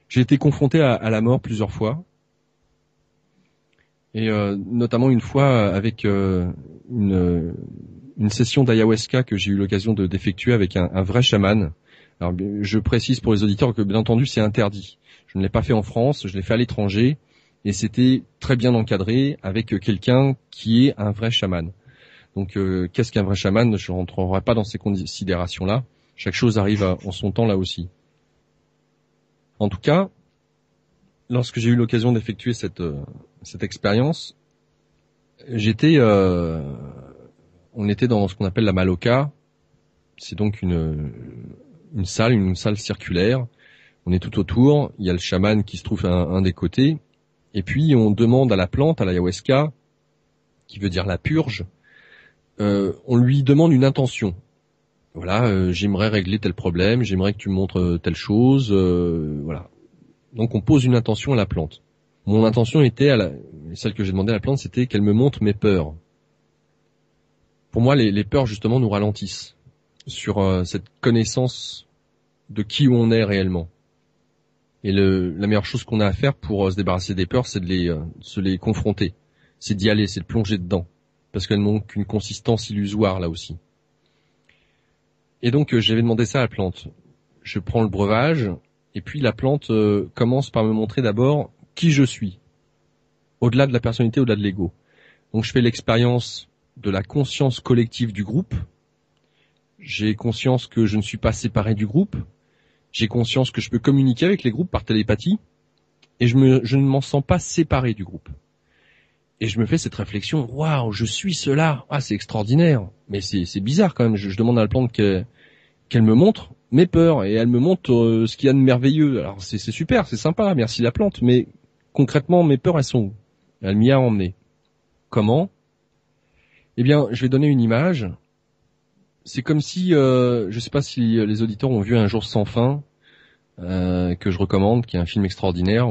S3: j'ai été confronté à la mort plusieurs fois. Et notamment une fois avec une session d'ayahuasca que j'ai eu l'occasion d'effectuer avec un vrai chaman. Alors, je précise pour les auditeurs que, bien entendu, c'est interdit. Je ne l'ai pas fait en France, je l'ai fait à l'étranger, et c'était très bien encadré avec quelqu'un qui est un vrai chaman. Donc, qu'est-ce qu'un vrai chaman? Je ne rentrerai pas dans ces considérations-là. Chaque chose arrive en son temps là aussi. En tout cas, lorsque j'ai eu l'occasion d'effectuer cette expérience, on était dans ce qu'on appelle la Maloka. C'est donc une salle circulaire. On est tout autour. Il y a le chaman qui se trouve à un des côtés. Et puis, on demande à la plante, à l'ayahuasca, qui veut dire la purge, on lui demande une intention. Voilà, j'aimerais régler tel problème, j'aimerais que tu me montres telle chose, voilà. Donc, on pose une intention à la plante. Mon intention était, celle que j'ai demandé à la plante, c'était qu'elle me montre mes peurs. Pour moi, les peurs, justement, nous ralentissent sur cette connaissance de qui on est réellement. Et la meilleure chose qu'on a à faire pour se débarrasser des peurs, c'est de se les confronter. C'est d'y aller, c'est de plonger dedans. Parce qu'elles n'ont qu'une consistance illusoire, là aussi. Et donc, j'avais demandé ça à la plante. Je prends le breuvage, et puis la plante commence par me montrer d'abord qui je suis. Au-delà de la personnalité, au-delà de l'ego. Donc, je fais l'expérience de la conscience collective du groupe. J'ai conscience que je ne suis pas séparé du groupe. J'ai conscience que je peux communiquer avec les groupes par télépathie. Et je ne m'en sens pas séparé du groupe. Et je me fais cette réflexion, waouh, je suis cela, ah c'est extraordinaire. Mais c'est bizarre quand même, je demande à la plante qu'elle me montre mes peurs, et elle me montre ce qu'il y a de merveilleux. Alors c'est super, c'est sympa, merci la plante, mais concrètement mes peurs elles sont où? Elle m'y a emmené. Comment? Eh bien, je vais donner une image. C'est comme si, je sais pas si les auditeurs ont vu Un jour sans fin, que je recommande, qui est un film extraordinaire,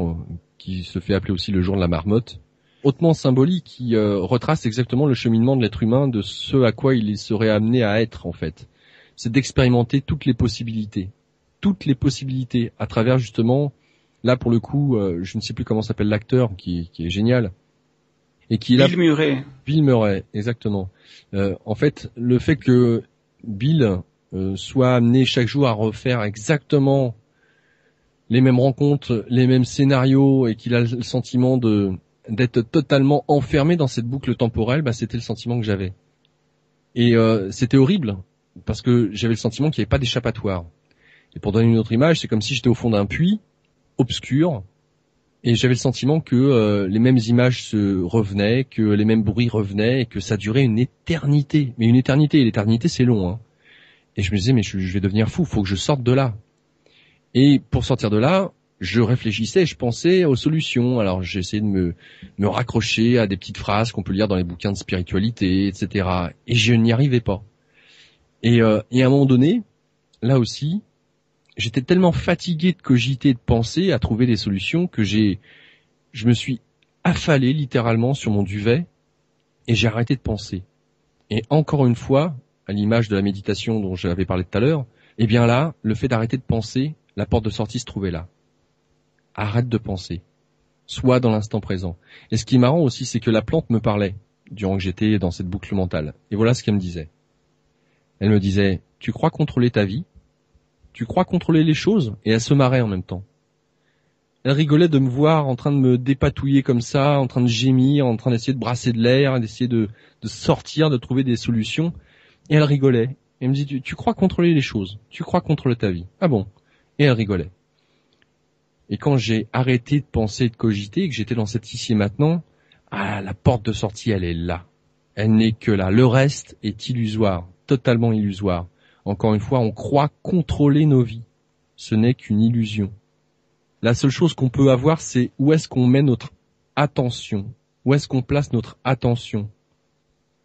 S3: qui se fait appeler aussi Le jour de la marmotte, hautement symbolique, qui retrace exactement le cheminement de l'être humain, de ce à quoi il serait amené à être en fait. C'est d'expérimenter toutes les possibilités toutes les possibilités à travers justement, là pour le coup, je ne sais plus comment s'appelle l'acteur qui est génial et qui est
S2: Bill Murray.
S3: Bill Murray, exactement. En fait, le fait que Bill soit amené chaque jour à refaire exactement les mêmes rencontres, les mêmes scénarios et qu'il a le sentiment d'être totalement enfermé dans cette boucle temporelle, c'était le sentiment que j'avais. Et c'était horrible parce que j'avais le sentiment qu'il n'y avait pas d'échappatoire. Et pour donner une autre image, c'est comme si j'étais au fond d'un puits obscur et j'avais le sentiment que les mêmes images se revenaient, que les mêmes bruits revenaient et que ça durait une éternité. Mais une éternité, et l'éternité c'est long, hein. Et je me disais mais je vais devenir fou, faut que je sorte de là. Et pour sortir de là, je réfléchissais, je pensais aux solutions. Alors j'essayais de me raccrocher à des petites phrases qu'on peut lire dans les bouquins de spiritualité, etc. Et je n'y arrivais pas. Et à un moment donné, là aussi, j'étais tellement fatigué de cogiter, de penser, à trouver des solutions que je me suis affalé littéralement sur mon duvet et j'ai arrêté de penser. Et encore une fois, à l'image de la méditation dont j'avais parlé tout à l'heure, eh bien là, le fait d'arrêter de penser, la porte de sortie se trouvait là. Arrête de penser. Sois dans l'instant présent. Et ce qui est marrant aussi, c'est que la plante me parlait durant que j'étais dans cette boucle mentale. Et voilà ce qu'elle me disait. Elle me disait, tu crois contrôler ta vie? Tu crois contrôler les choses? Et elle se marrait en même temps. Elle rigolait de me voir en train de me dépatouiller comme ça, en train de gémir, en train d'essayer de brasser de l'air, d'essayer de sortir, de trouver des solutions. Et elle rigolait. Elle me dit, tu crois contrôler les choses? Tu crois contrôler ta vie? Ah bon? Et elle rigolait. Et quand j'ai arrêté de penser et de cogiter, et que j'étais dans cette ici et maintenant, la porte de sortie, elle est là. Elle n'est que là. Le reste est illusoire, totalement illusoire. Encore une fois, on croit contrôler nos vies. Ce n'est qu'une illusion. La seule chose qu'on peut avoir, c'est où est-ce qu'on met notre attention. Où est-ce qu'on place notre attention.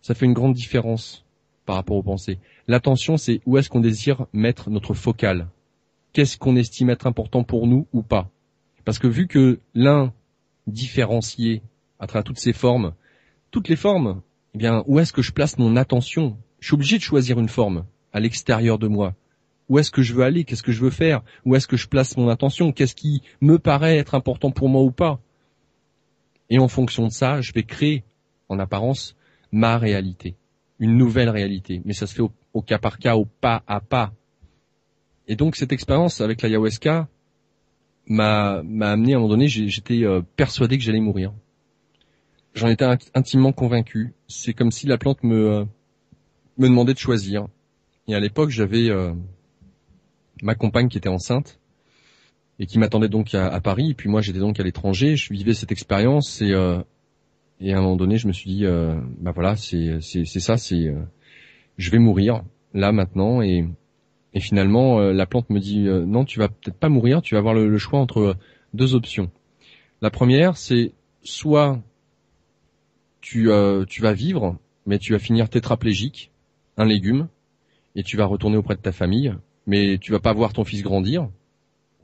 S3: Ça fait une grande différence par rapport aux pensées. L'attention, c'est où est-ce qu'on désire mettre notre focale. Qu'est-ce qu'on estime être important pour nous ou pas. Parce que vu que l'un différencié à travers toutes les formes, eh bien, où est-ce que je place mon attention? Je suis obligé de choisir une forme à l'extérieur de moi. Où est-ce que je veux aller? Qu'est-ce que je veux faire? Où est-ce que je place mon attention? Qu'est-ce qui me paraît être important pour moi ou pas? Et en fonction de ça, je vais créer, en apparence, ma réalité. Une nouvelle réalité. Mais ça se fait au cas par cas, au pas à pas. Et donc cette expérience avec l'ayahuasca m'a amené à un moment donné, j'étais persuadé que j'allais mourir. J'en étais intimement convaincu. C'est comme si la plante me demandait de choisir. Et à l'époque, j'avais ma compagne qui était enceinte et qui m'attendait donc à Paris. Et puis moi, j'étais donc à l'étranger. Je vivais cette expérience et à un moment donné, je me suis dit, voilà, c'est ça, je vais mourir là maintenant et finalement, la plante me dit non, tu vas peut-être pas mourir, tu vas avoir le choix entre deux options. La première, c'est soit tu vas vivre, mais tu vas finir tétraplégique, un légume, et tu vas retourner auprès de ta famille, mais tu vas pas voir ton fils grandir,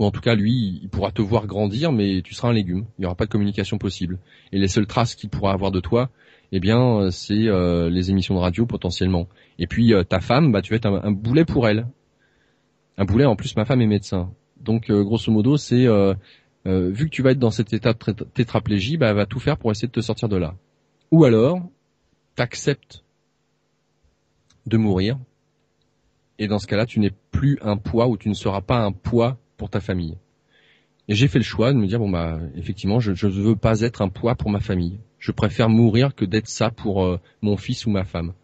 S3: ou en tout cas lui, il pourra te voir grandir, mais tu seras un légume, il y aura pas de communication possible. Et les seules traces qu'il pourra avoir de toi, eh bien, c'est les émissions de radio potentiellement. Et puis ta femme, tu vas être un boulet pour elle. Un boulet, en plus, ma femme est médecin. Donc, grosso modo, c'est vu que tu vas être dans cet état de tétraplégie, elle va tout faire pour essayer de te sortir de là. Ou alors, t'acceptes de mourir, et dans ce cas-là, tu n'es plus un poids ou tu ne seras pas un poids pour ta famille. Et j'ai fait le choix de me dire, effectivement, je ne veux pas être un poids pour ma famille. Je préfère mourir que d'être ça pour mon fils ou ma femme.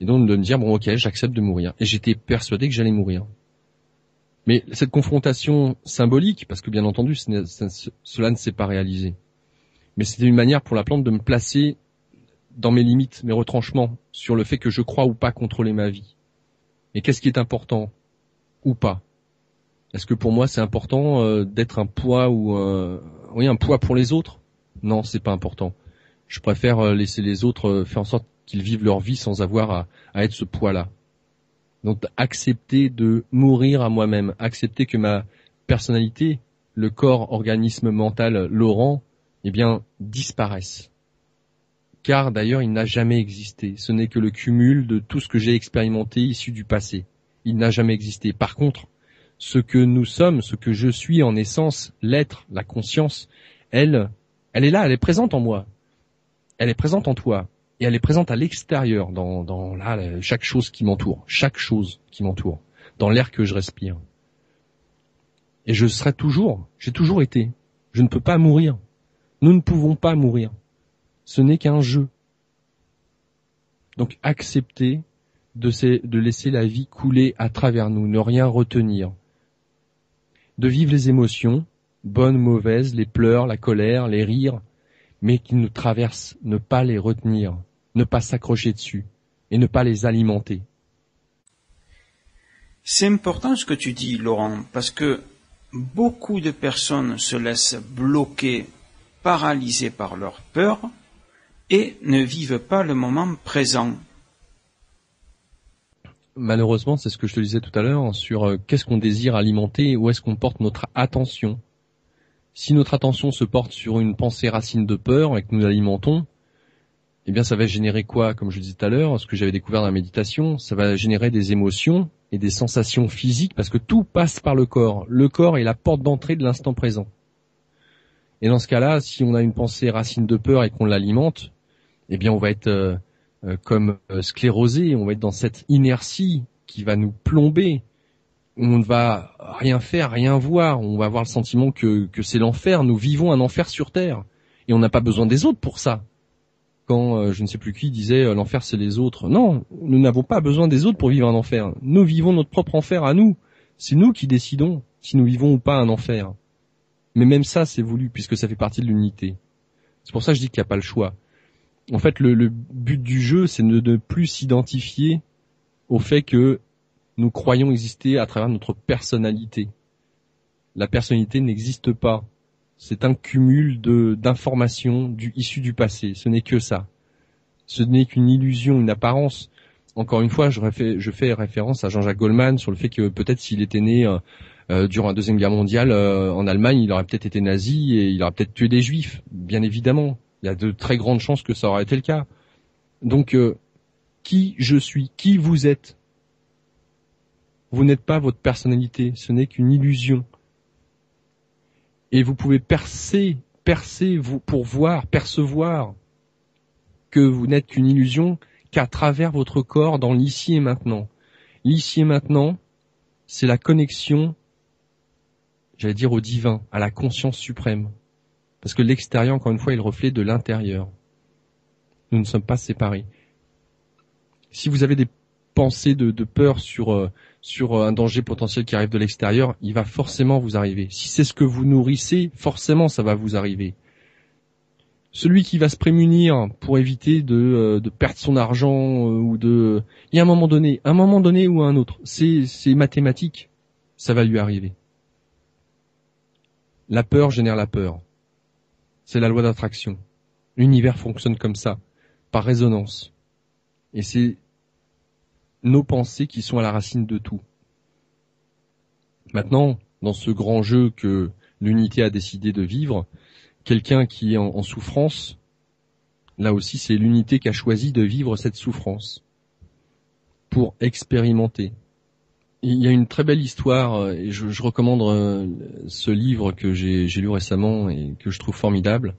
S3: Et donc de me dire, ok, j'accepte de mourir. Et j'étais persuadé que j'allais mourir. Mais cette confrontation symbolique, parce que bien entendu, cela ne s'est pas réalisé, mais c'était une manière pour la plante de me placer dans mes limites, mes retranchements, sur le fait que je crois ou pas contrôler ma vie. Et qu'est-ce qui est important ou pas? Est-ce que pour moi c'est important d'être un poids ou un poids pour les autres? Non, c'est pas important. Je préfère laisser les autres faire en sorte qu'ils vivent leur vie sans avoir à être ce poids-là. Donc accepter de mourir à moi-même, accepter que ma personnalité, le corps, organisme mental, Laurent, disparaisse. Car d'ailleurs, il n'a jamais existé. Ce n'est que le cumul de tout ce que j'ai expérimenté issu du passé. Il n'a jamais existé. Par contre, Ce que nous sommes, ce que je suis en essence, l'être, la conscience, elle est là, elle est présente en moi. Elle est présente en toi. Et elle est présente à l'extérieur, dans chaque chose qui m'entoure. Chaque chose qui m'entoure. Dans l'air que je respire. Et je serai toujours, j'ai toujours été. Je ne peux pas mourir. Nous ne pouvons pas mourir. Ce n'est qu'un jeu. Donc accepter de laisser la vie couler à travers nous, ne rien retenir. De vivre les émotions, bonnes, mauvaises, les pleurs, la colère, les rires, mais qui nous traversent, ne pas les retenir, ne pas s'accrocher dessus et ne pas les alimenter.
S2: C'est important ce que tu dis, Laurent, parce que beaucoup de personnes se laissent bloquer, paralysées par leur peur et ne vivent pas le moment présent.
S3: Malheureusement, c'est ce que je te disais tout à l'heure sur qu'est-ce qu'on désire alimenter et où est-ce qu'on porte notre attention. Si notre attention se porte sur une pensée racine de peur et que nous l'alimentons, eh bien ça va générer quoi? Comme je disais tout à l'heure, ce que j'avais découvert dans la méditation, ça va générer des émotions et des sensations physiques parce que tout passe par le corps. Le corps est la porte d'entrée de l'instant présent. Et dans ce cas-là, si on a une pensée racine de peur et qu'on l'alimente, eh bien on va être comme sclérosé, on va être dans cette inertie qui va nous plomber. On ne va rien faire, rien voir, on va avoir le sentiment que c'est l'enfer, nous vivons un enfer sur terre. Et on n'a pas besoin des autres pour ça. Quand je ne sais plus qui disait l'enfer c'est les autres. Non, nous n'avons pas besoin des autres pour vivre un enfer. Nous vivons notre propre enfer à nous. C'est nous qui décidons si nous vivons ou pas un enfer. Mais même ça c'est voulu puisque ça fait partie de l'unité. C'est pour ça que je dis qu'il n'y a pas le choix. En fait le but du jeu c'est de ne plus s'identifier au fait que nous croyons exister à travers notre personnalité. La personnalité n'existe pas. C'est un cumul d'informations issues du passé. Ce n'est que ça. Ce n'est qu'une illusion, une apparence. Encore une fois, je fais référence à Jean-Jacques Goldman sur le fait que peut-être s'il était né durant la Deuxième Guerre mondiale en Allemagne, il aurait peut-être été nazi et il aurait peut-être tué des juifs. Bien évidemment. Il y a de très grandes chances que ça aurait été le cas. Donc, qui je suis, qui vous êtes? Vous n'êtes pas votre personnalité, ce n'est qu'une illusion. Et vous pouvez percer vous pour percevoir que vous n'êtes qu'une illusion qu'à travers votre corps dans l'ici et maintenant. L'ici et maintenant, c'est la connexion, j'allais dire au divin, à la conscience suprême. Parce que l'extérieur, encore une fois, est le reflet de l'intérieur. Nous ne sommes pas séparés. Si vous avez des pensées de peur sur un danger potentiel qui arrive de l'extérieur, il va forcément vous arriver. Si c'est ce que vous nourrissez, forcément ça va vous arriver. Celui qui va se prémunir pour éviter de perdre son argent il y a un moment donné ou un autre, c'est mathématique, ça va lui arriver. La peur génère la peur. C'est la loi d'attraction. L'univers fonctionne comme ça, par résonance. Et c'est nos pensées qui sont à la racine de tout. Maintenant, dans ce grand jeu que l'unité a décidé de vivre, quelqu'un qui est en souffrance, là aussi c'est l'unité qui a choisi de vivre cette souffrance pour expérimenter. Il y a une très belle histoire, et je recommande ce livre que j'ai lu récemment et que je trouve formidable.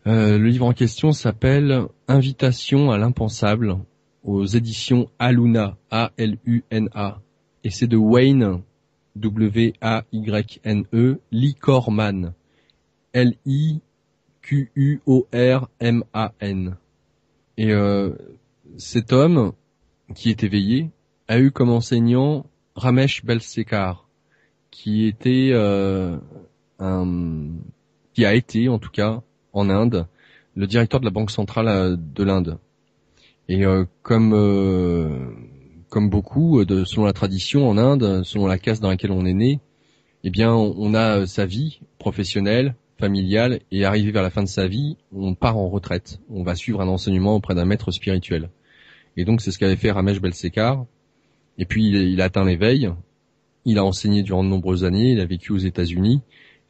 S3: Le livre en question s'appelle « Invitation à l'impensable » aux éditions Aluna, A-L-U-N-A. Et c'est de Wayne, W-A-Y-N-E, Licorman, L-I-Q-U-O-R-M-A-N. Et cet homme, qui est éveillé, a eu comme enseignant Ramesh Balsekar, qui était qui a été, en tout cas, en Inde, le directeur de la Banque centrale de l'Inde. Et comme beaucoup, selon la tradition en Inde, selon la caste dans laquelle on est né, eh bien, on a sa vie professionnelle, familiale, et arrivé vers la fin de sa vie, on part en retraite. On va suivre un enseignement auprès d'un maître spirituel. Et donc, c'est ce qu'avait fait Ramesh Balsekar. Et puis, il a atteint l'éveil. Il a enseigné durant de nombreuses années. Il a vécu aux États-Unis.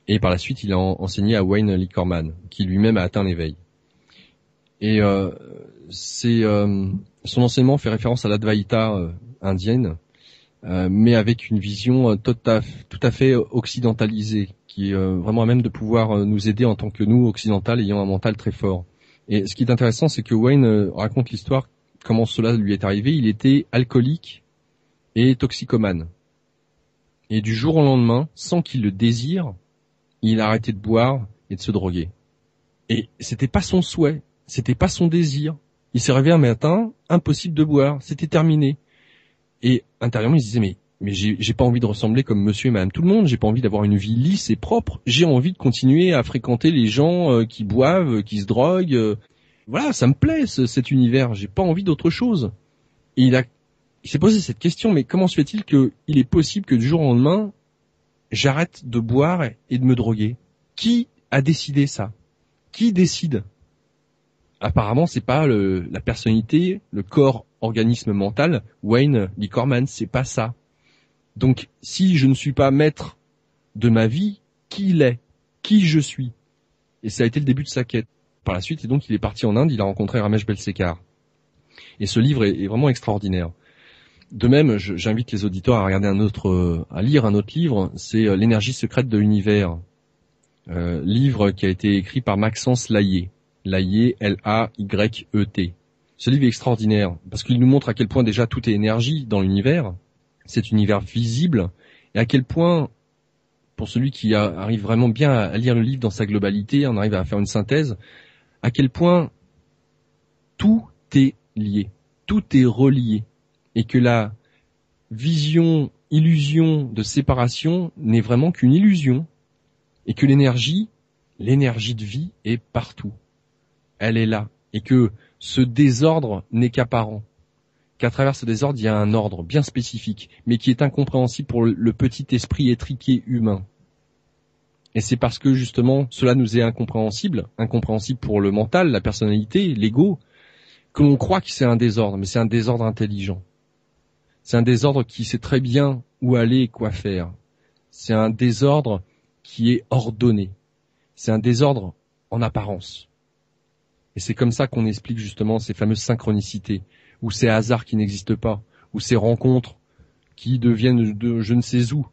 S3: Et par la suite, il a enseigné à Wayne Licorman, qui lui-même a atteint l'éveil. Et son enseignement fait référence à l'Advaita indienne, mais avec une vision tout à fait occidentalisée, qui est vraiment à même de pouvoir nous aider en tant que nous, occidentaux, ayant un mental très fort. Et ce qui est intéressant, c'est que Wayne raconte l'histoire, comment cela lui est arrivé. Il était alcoolique et toxicomane. Et du jour au lendemain, sans qu'il le désire, il a arrêté de boire et de se droguer. Et c'était pas son souhait, c'était pas son désir. Il s'est réveillé un matin, impossible de boire, c'était terminé. Et intérieurement, il se disait, mais j'ai pas envie de ressembler comme monsieur et madame tout le monde, j'ai pas envie d'avoir une vie lisse et propre, j'ai envie de continuer à fréquenter les gens qui boivent, qui se droguent. Voilà, ça me plaît cet univers, j'ai pas envie d'autre chose. Et il s'est posé cette question, mais comment se fait-il qu'il est possible que du jour au lendemain, j'arrête de boire et de me droguer? Qui a décidé ça? Qui décide? Apparemment, c'est pas la personnalité, le corps, organisme mental, Wayne Lee Corman, c'est pas ça. Donc, si je ne suis pas maître de ma vie, qui il est? Qui je suis? Et ça a été le début de sa quête. Par la suite, et donc, il est parti en Inde, il a rencontré Ramesh Balsekar. Et ce livre est vraiment extraordinaire. De même, j'invite les auditeurs à regarder à lire un autre livre, c'est L'énergie secrète de l'univers. Livre qui a été écrit par Maxence Layet. Layet, L-A-Y-E-T. Ce livre est extraordinaire, parce qu'il nous montre à quel point déjà tout est énergie dans l'univers, cet univers visible, et à quel point, pour celui qui arrive vraiment bien à lire le livre dans sa globalité, on arrive à faire une synthèse, à quel point tout est lié, tout est relié, et que la illusion de séparation n'est vraiment qu'une illusion, et que l'énergie de vie est partout. Elle est là, et que ce désordre n'est qu'apparent, qu'à travers ce désordre, il y a un ordre bien spécifique, mais qui est incompréhensible pour le petit esprit étriqué humain. Et c'est parce que justement cela nous est incompréhensible pour le mental, la personnalité, l'ego, que l'on croit que c'est un désordre, mais c'est un désordre intelligent. C'est un désordre qui sait très bien où aller et quoi faire. C'est un désordre qui est ordonné. C'est un désordre en apparence. Et c'est comme ça qu'on explique justement ces fameuses synchronicités, ou ces hasards qui n'existent pas, ou ces rencontres qui deviennent de je ne sais où.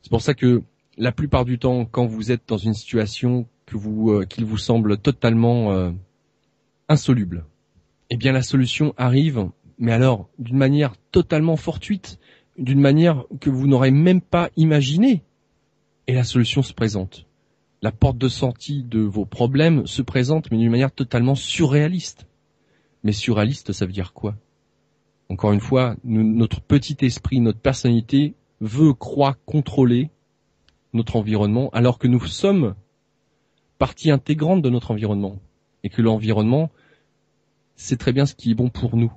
S3: C'est pour ça que la plupart du temps, quand vous êtes dans une situation qu'il vous semble totalement insoluble, eh bien la solution arrive, mais alors d'une manière totalement fortuite, d'une manière que vous n'aurez même pas imaginée. Et la solution se présente. La porte de sortie de vos problèmes se présente, mais d'une manière totalement surréaliste. Mais surréaliste, ça veut dire quoi? Encore une fois, notre petit esprit, notre personnalité croit contrôler notre environnement, alors que nous sommes partie intégrante de notre environnement. Et que l'environnement, c'est très bien ce qui est bon pour nous.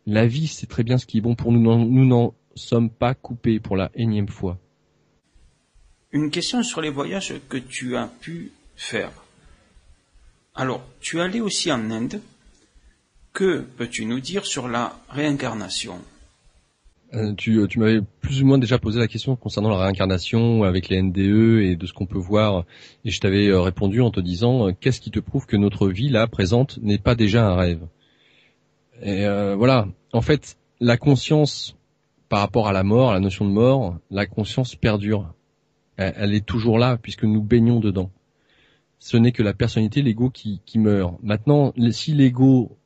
S3: La vie, c'est très bien ce qui est bon pour nous. Nous n'en sommes pas coupés pour la énième fois.
S2: Une question sur les voyages que tu as pu faire. Alors, tu es allé aussi en Inde. Que peux-tu nous dire sur la réincarnation?
S3: Tu m'avais plus ou moins déjà posé la question concernant la réincarnation avec les NDE et de ce qu'on peut voir. Et je t'avais répondu en te disant qu'est-ce qui te prouve que notre vie, là, présente, n'est pas déjà un rêve? Et voilà. En fait, la conscience par rapport à la mort, à la notion de mort, la conscience perdure. Elle est toujours là puisque nous baignons dedans. Ce n'est que la personnalité, l'ego qui meurt. Maintenant, si l'ego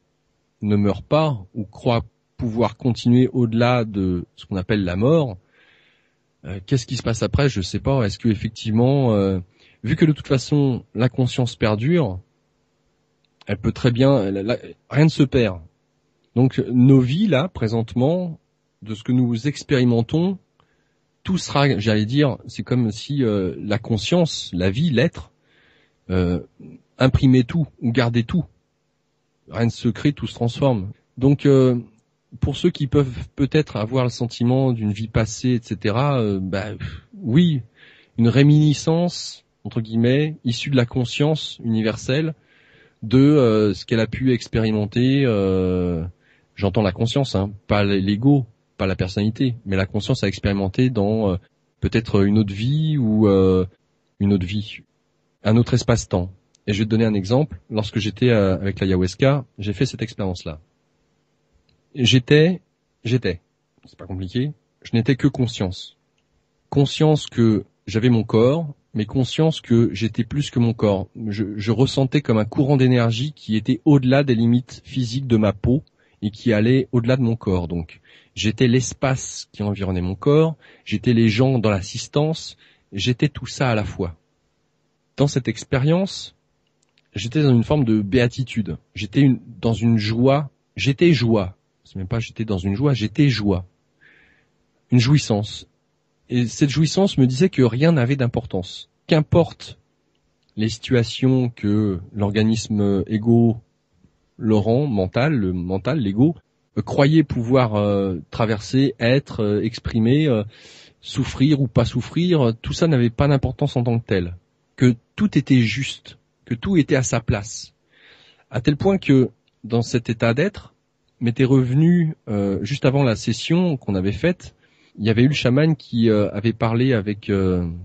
S3: ne meurt pas ou croit pouvoir continuer au-delà de ce qu'on appelle la mort, qu'est-ce qui se passe après? Je sais pas. Est-ce que effectivement, vu que de toute façon la conscience perdure, elle peut très bien, rien ne se perd. Donc nos vies là, présentement, de ce que nous expérimentons, tout sera, j'allais dire, c'est comme si la conscience, la vie, l'être, imprimait tout ou gardait tout. Rien ne se crée, tout se transforme. Donc, pour ceux qui peuvent peut-être avoir le sentiment d'une vie passée, etc., oui, une réminiscence, entre guillemets, issue de la conscience universelle, de ce qu'elle a pu expérimenter, j'entends la conscience, hein, pas l'ego, pas la personnalité, mais la conscience à expérimenter dans peut-être une autre vie ou une autre vie, un autre espace-temps. Et je vais te donner un exemple. Lorsque j'étais avec l'ayahuasca, j'ai fait cette expérience-là. J'étais, c'est pas compliqué, je n'étais que conscience. Conscience que j'avais mon corps, mais conscience que j'étais plus que mon corps. Je ressentais comme un courant d'énergie qui était au-delà des limites physiques de ma peau et qui allait au-delà de mon corps. Donc, j'étais l'espace qui environnait mon corps, j'étais les gens dans l'assistance, j'étais tout ça à la fois. Dans cette expérience, j'étais dans une forme de béatitude. J'étais dans une joie. J'étais joie. C'est même pas j'étais dans une joie, j'étais joie. Une jouissance. Et cette jouissance me disait que rien n'avait d'importance. Qu'importe les situations que l'organisme égo-Laurent, le mental, l'ego, croyait pouvoir traverser, être, exprimer, souffrir ou pas souffrir, tout ça n'avait pas d'importance en tant que tel. Que tout était juste, que tout était à sa place. À tel point que, dans cet état d'être, m'était revenu, juste avant la session qu'on avait faite, il y avait eu le chaman qui avait parlé avec une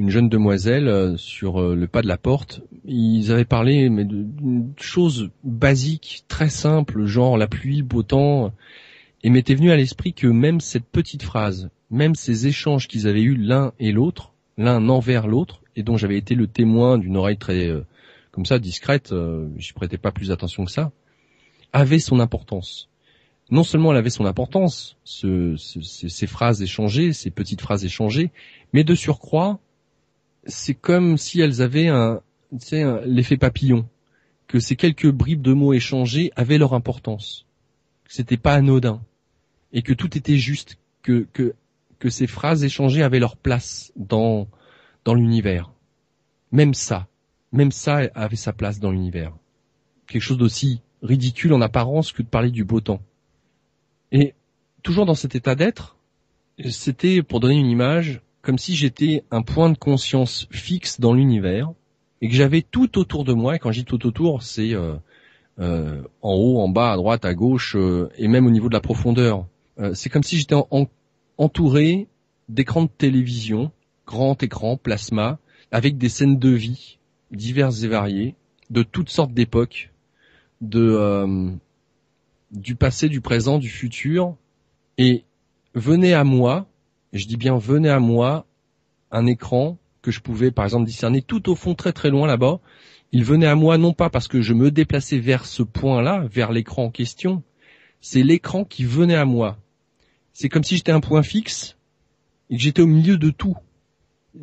S3: jeune demoiselle sur le pas de la porte. Ils avaient parlé mais d'une chose basique, très simple, genre la pluie, le beau temps, et m'était venu à l'esprit que même cette petite phrase, même ces échanges qu'ils avaient eus l'un et l'autre, l'un envers l'autre, et dont j'avais été le témoin d'une oreille très comme ça discrète, j'y prêtais pas plus attention que ça, avaient son importance. Non seulement elle avait son importance, ces phrases échangées, ces petites phrases échangées, mais de surcroît, c'est comme si elles avaient l'effet papillon, que ces quelques bribes de mots échangés avaient leur importance, que c'était pas anodin, et que tout était juste, que ces phrases échangées avaient leur place dans l'univers. Même ça avait sa place dans l'univers. Quelque chose d'aussi ridicule en apparence que de parler du beau temps. Et toujours dans cet état d'être, c'était, pour donner une image, comme si j'étais un point de conscience fixe dans l'univers et que j'avais tout autour de moi. Et quand je dis tout autour, c'est en haut, en bas, à droite, à gauche et même au niveau de la profondeur. C'est comme si j'étais entouré d'écrans de télévision, grand écran, plasma, avec des scènes de vie diverses et variées, de toutes sortes d'époques, du passé, du présent, du futur, et venait à moi, et je dis bien venait à moi, un écran que je pouvais par exemple discerner tout au fond, très très loin là-bas. Il venait à moi non pas parce que je me déplaçais vers ce point-là, vers l'écran en question, c'est l'écran qui venait à moi. C'est comme si j'étais un point fixe et que j'étais au milieu de tout.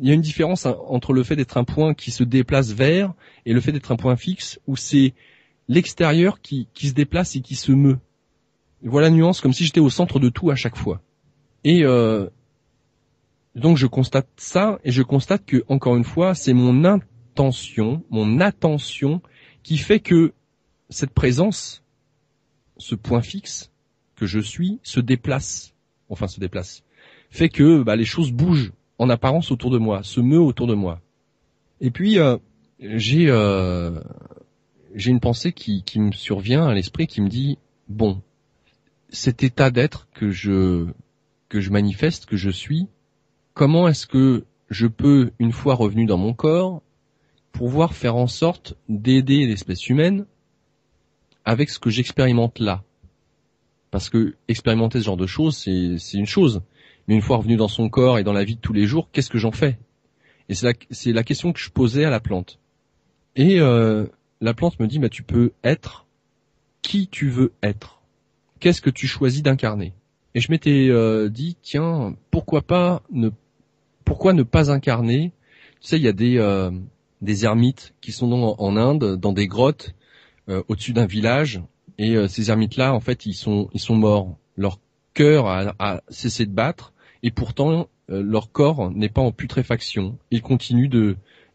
S3: Il y a une différence entre le fait d'être un point qui se déplace vers et le fait d'être un point fixe où c'est l'extérieur qui se déplace et qui se meut. Voilà la nuance, comme si j'étais au centre de tout à chaque fois. Et donc je constate ça, et je constate que, encore une fois, c'est mon attention qui fait que cette présence, ce point fixe que je suis, se déplace, fait que les choses bougent en apparence autour de moi, se meut autour de moi. Et puis j'ai une pensée qui me survient à l'esprit, qui me dit bon, cet état d'être que je manifeste, que je suis, comment est-ce que je peux, une fois revenu dans mon corps, pouvoir faire en sorte d'aider l'espèce humaine avec ce que j'expérimente là? Parce que expérimenter ce genre de choses, c'est une chose. Mais une fois revenu dans son corps et dans la vie de tous les jours, qu'est-ce que j'en fais? Et c'est la question que je posais à la plante. Et la plante me dit, tu peux être qui tu veux être. Qu'est-ce que tu choisis d'incarner? Et je m'étais dit, tiens, pourquoi ne pas incarner? Tu sais, il y a des ermites qui sont en Inde, dans des grottes, au-dessus d'un village, et ces ermites-là, en fait, ils sont morts. Leur cœur a cessé de battre, et pourtant, leur corps n'est pas en putréfaction. Ils continuent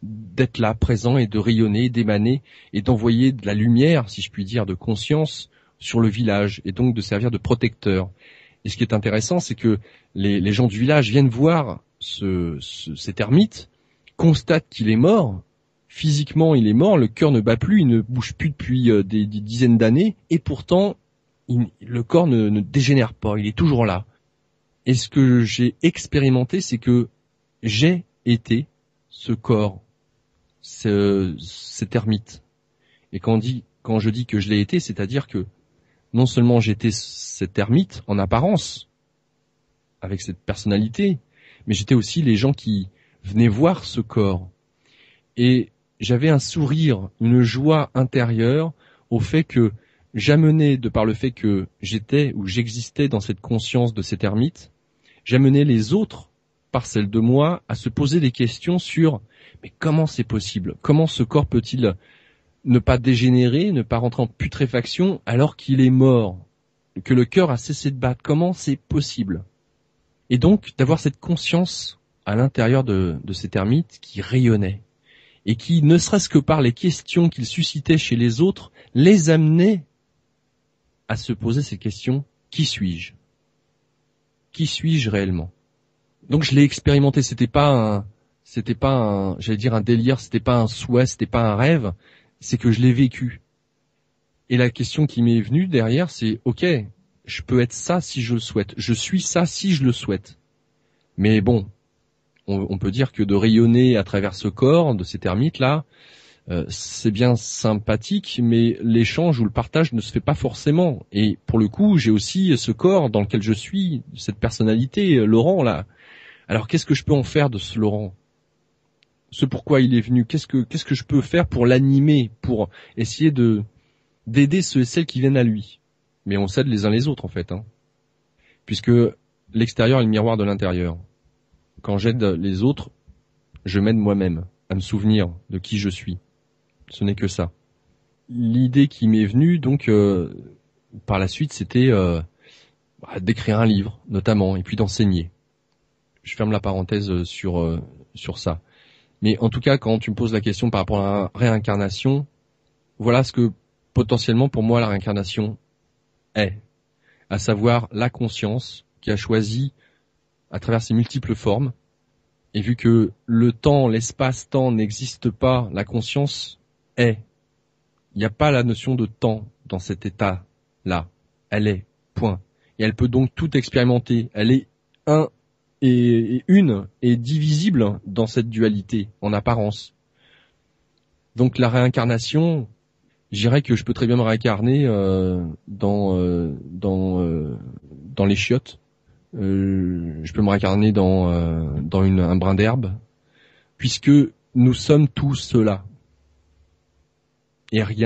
S3: d'être là, présents, et de rayonner, d'émaner, et d'envoyer de la lumière, si je puis dire, de conscience sur le village, et donc de servir de protecteur. Et ce qui est intéressant, c'est que les gens du village viennent voir cet ermite, constatent qu'il est mort. Physiquement, il est mort, le cœur ne bat plus, il ne bouge plus depuis des dizaines d'années, et pourtant, le corps ne dégénère pas, il est toujours là. Et ce que j'ai expérimenté, c'est que j'ai été ce corps, cet ermite. Et quand je dis que je l'ai été, c'est-à-dire que non seulement j'étais cet ermite en apparence, avec cette personnalité, mais j'étais aussi les gens qui venaient voir ce corps. Et j'avais un sourire, une joie intérieure au fait que j'amenais, de par le fait que j'étais ou j'existais dans cette conscience de cet ermite, j'amenais les autres, par celle de moi, à se poser des questions sur mais comment c'est possible? Comment ce corps peut-il ne pas dégénérer, ne pas rentrer en putréfaction alors qu'il est mort, que le cœur a cessé de battre? Comment c'est possible? Et donc d'avoir cette conscience à l'intérieur de cet ermite qui rayonnait et qui, ne serait-ce que par les questions qu'il suscitait chez les autres, les amenait à se poser ces questions. Qui suis-je? Qui suis-je réellement? Donc je l'ai expérimenté. C'était pas un, j'allais dire un délire, c'était pas un souhait, c'était pas un rêve. C'est que je l'ai vécu. Et la question qui m'est venue derrière, c'est ok, je peux être ça si je le souhaite. Je suis ça si je le souhaite. Mais bon, on peut dire que de rayonner à travers ce corps, de cet ermite-là, c'est bien sympathique, mais l'échange ou le partage ne se fait pas forcément. Et pour le coup, j'ai aussi ce corps dans lequel je suis, cette personnalité, Laurent, là. Alors qu'est-ce que je peux en faire de ce Laurent? Ce pourquoi il est venu? Qu'est-ce que je peux faire pour l'animer, pour essayer d'aider ceux et celles qui viennent à lui? Mais on s'aide les uns les autres, en fait, hein. Puisque l'extérieur est le miroir de l'intérieur. Quand j'aide les autres, je m'aide moi-même à me souvenir de qui je suis. Ce n'est que ça. L'idée qui m'est venue, donc, par la suite, c'était d'écrire un livre, notamment, et puis d'enseigner. Je ferme la parenthèse sur ça. Mais en tout cas, quand tu me poses la question par rapport à la réincarnation, voilà ce que potentiellement pour moi la réincarnation est, à savoir la conscience qui a choisi à travers ses multiples formes. Et vu que le temps, l'espace-temps n'existe pas, la conscience est. Il n'y a pas la notion de temps dans cet état-là. Elle est, point. Et elle peut donc tout expérimenter. Elle est une et divisible dans cette dualité, en apparence. Donc la réincarnation, je dirais que je peux très bien me réincarner dans les chiottes. Je peux me réincarner dans un brin d'herbe, puisque nous sommes tous cela. Et rien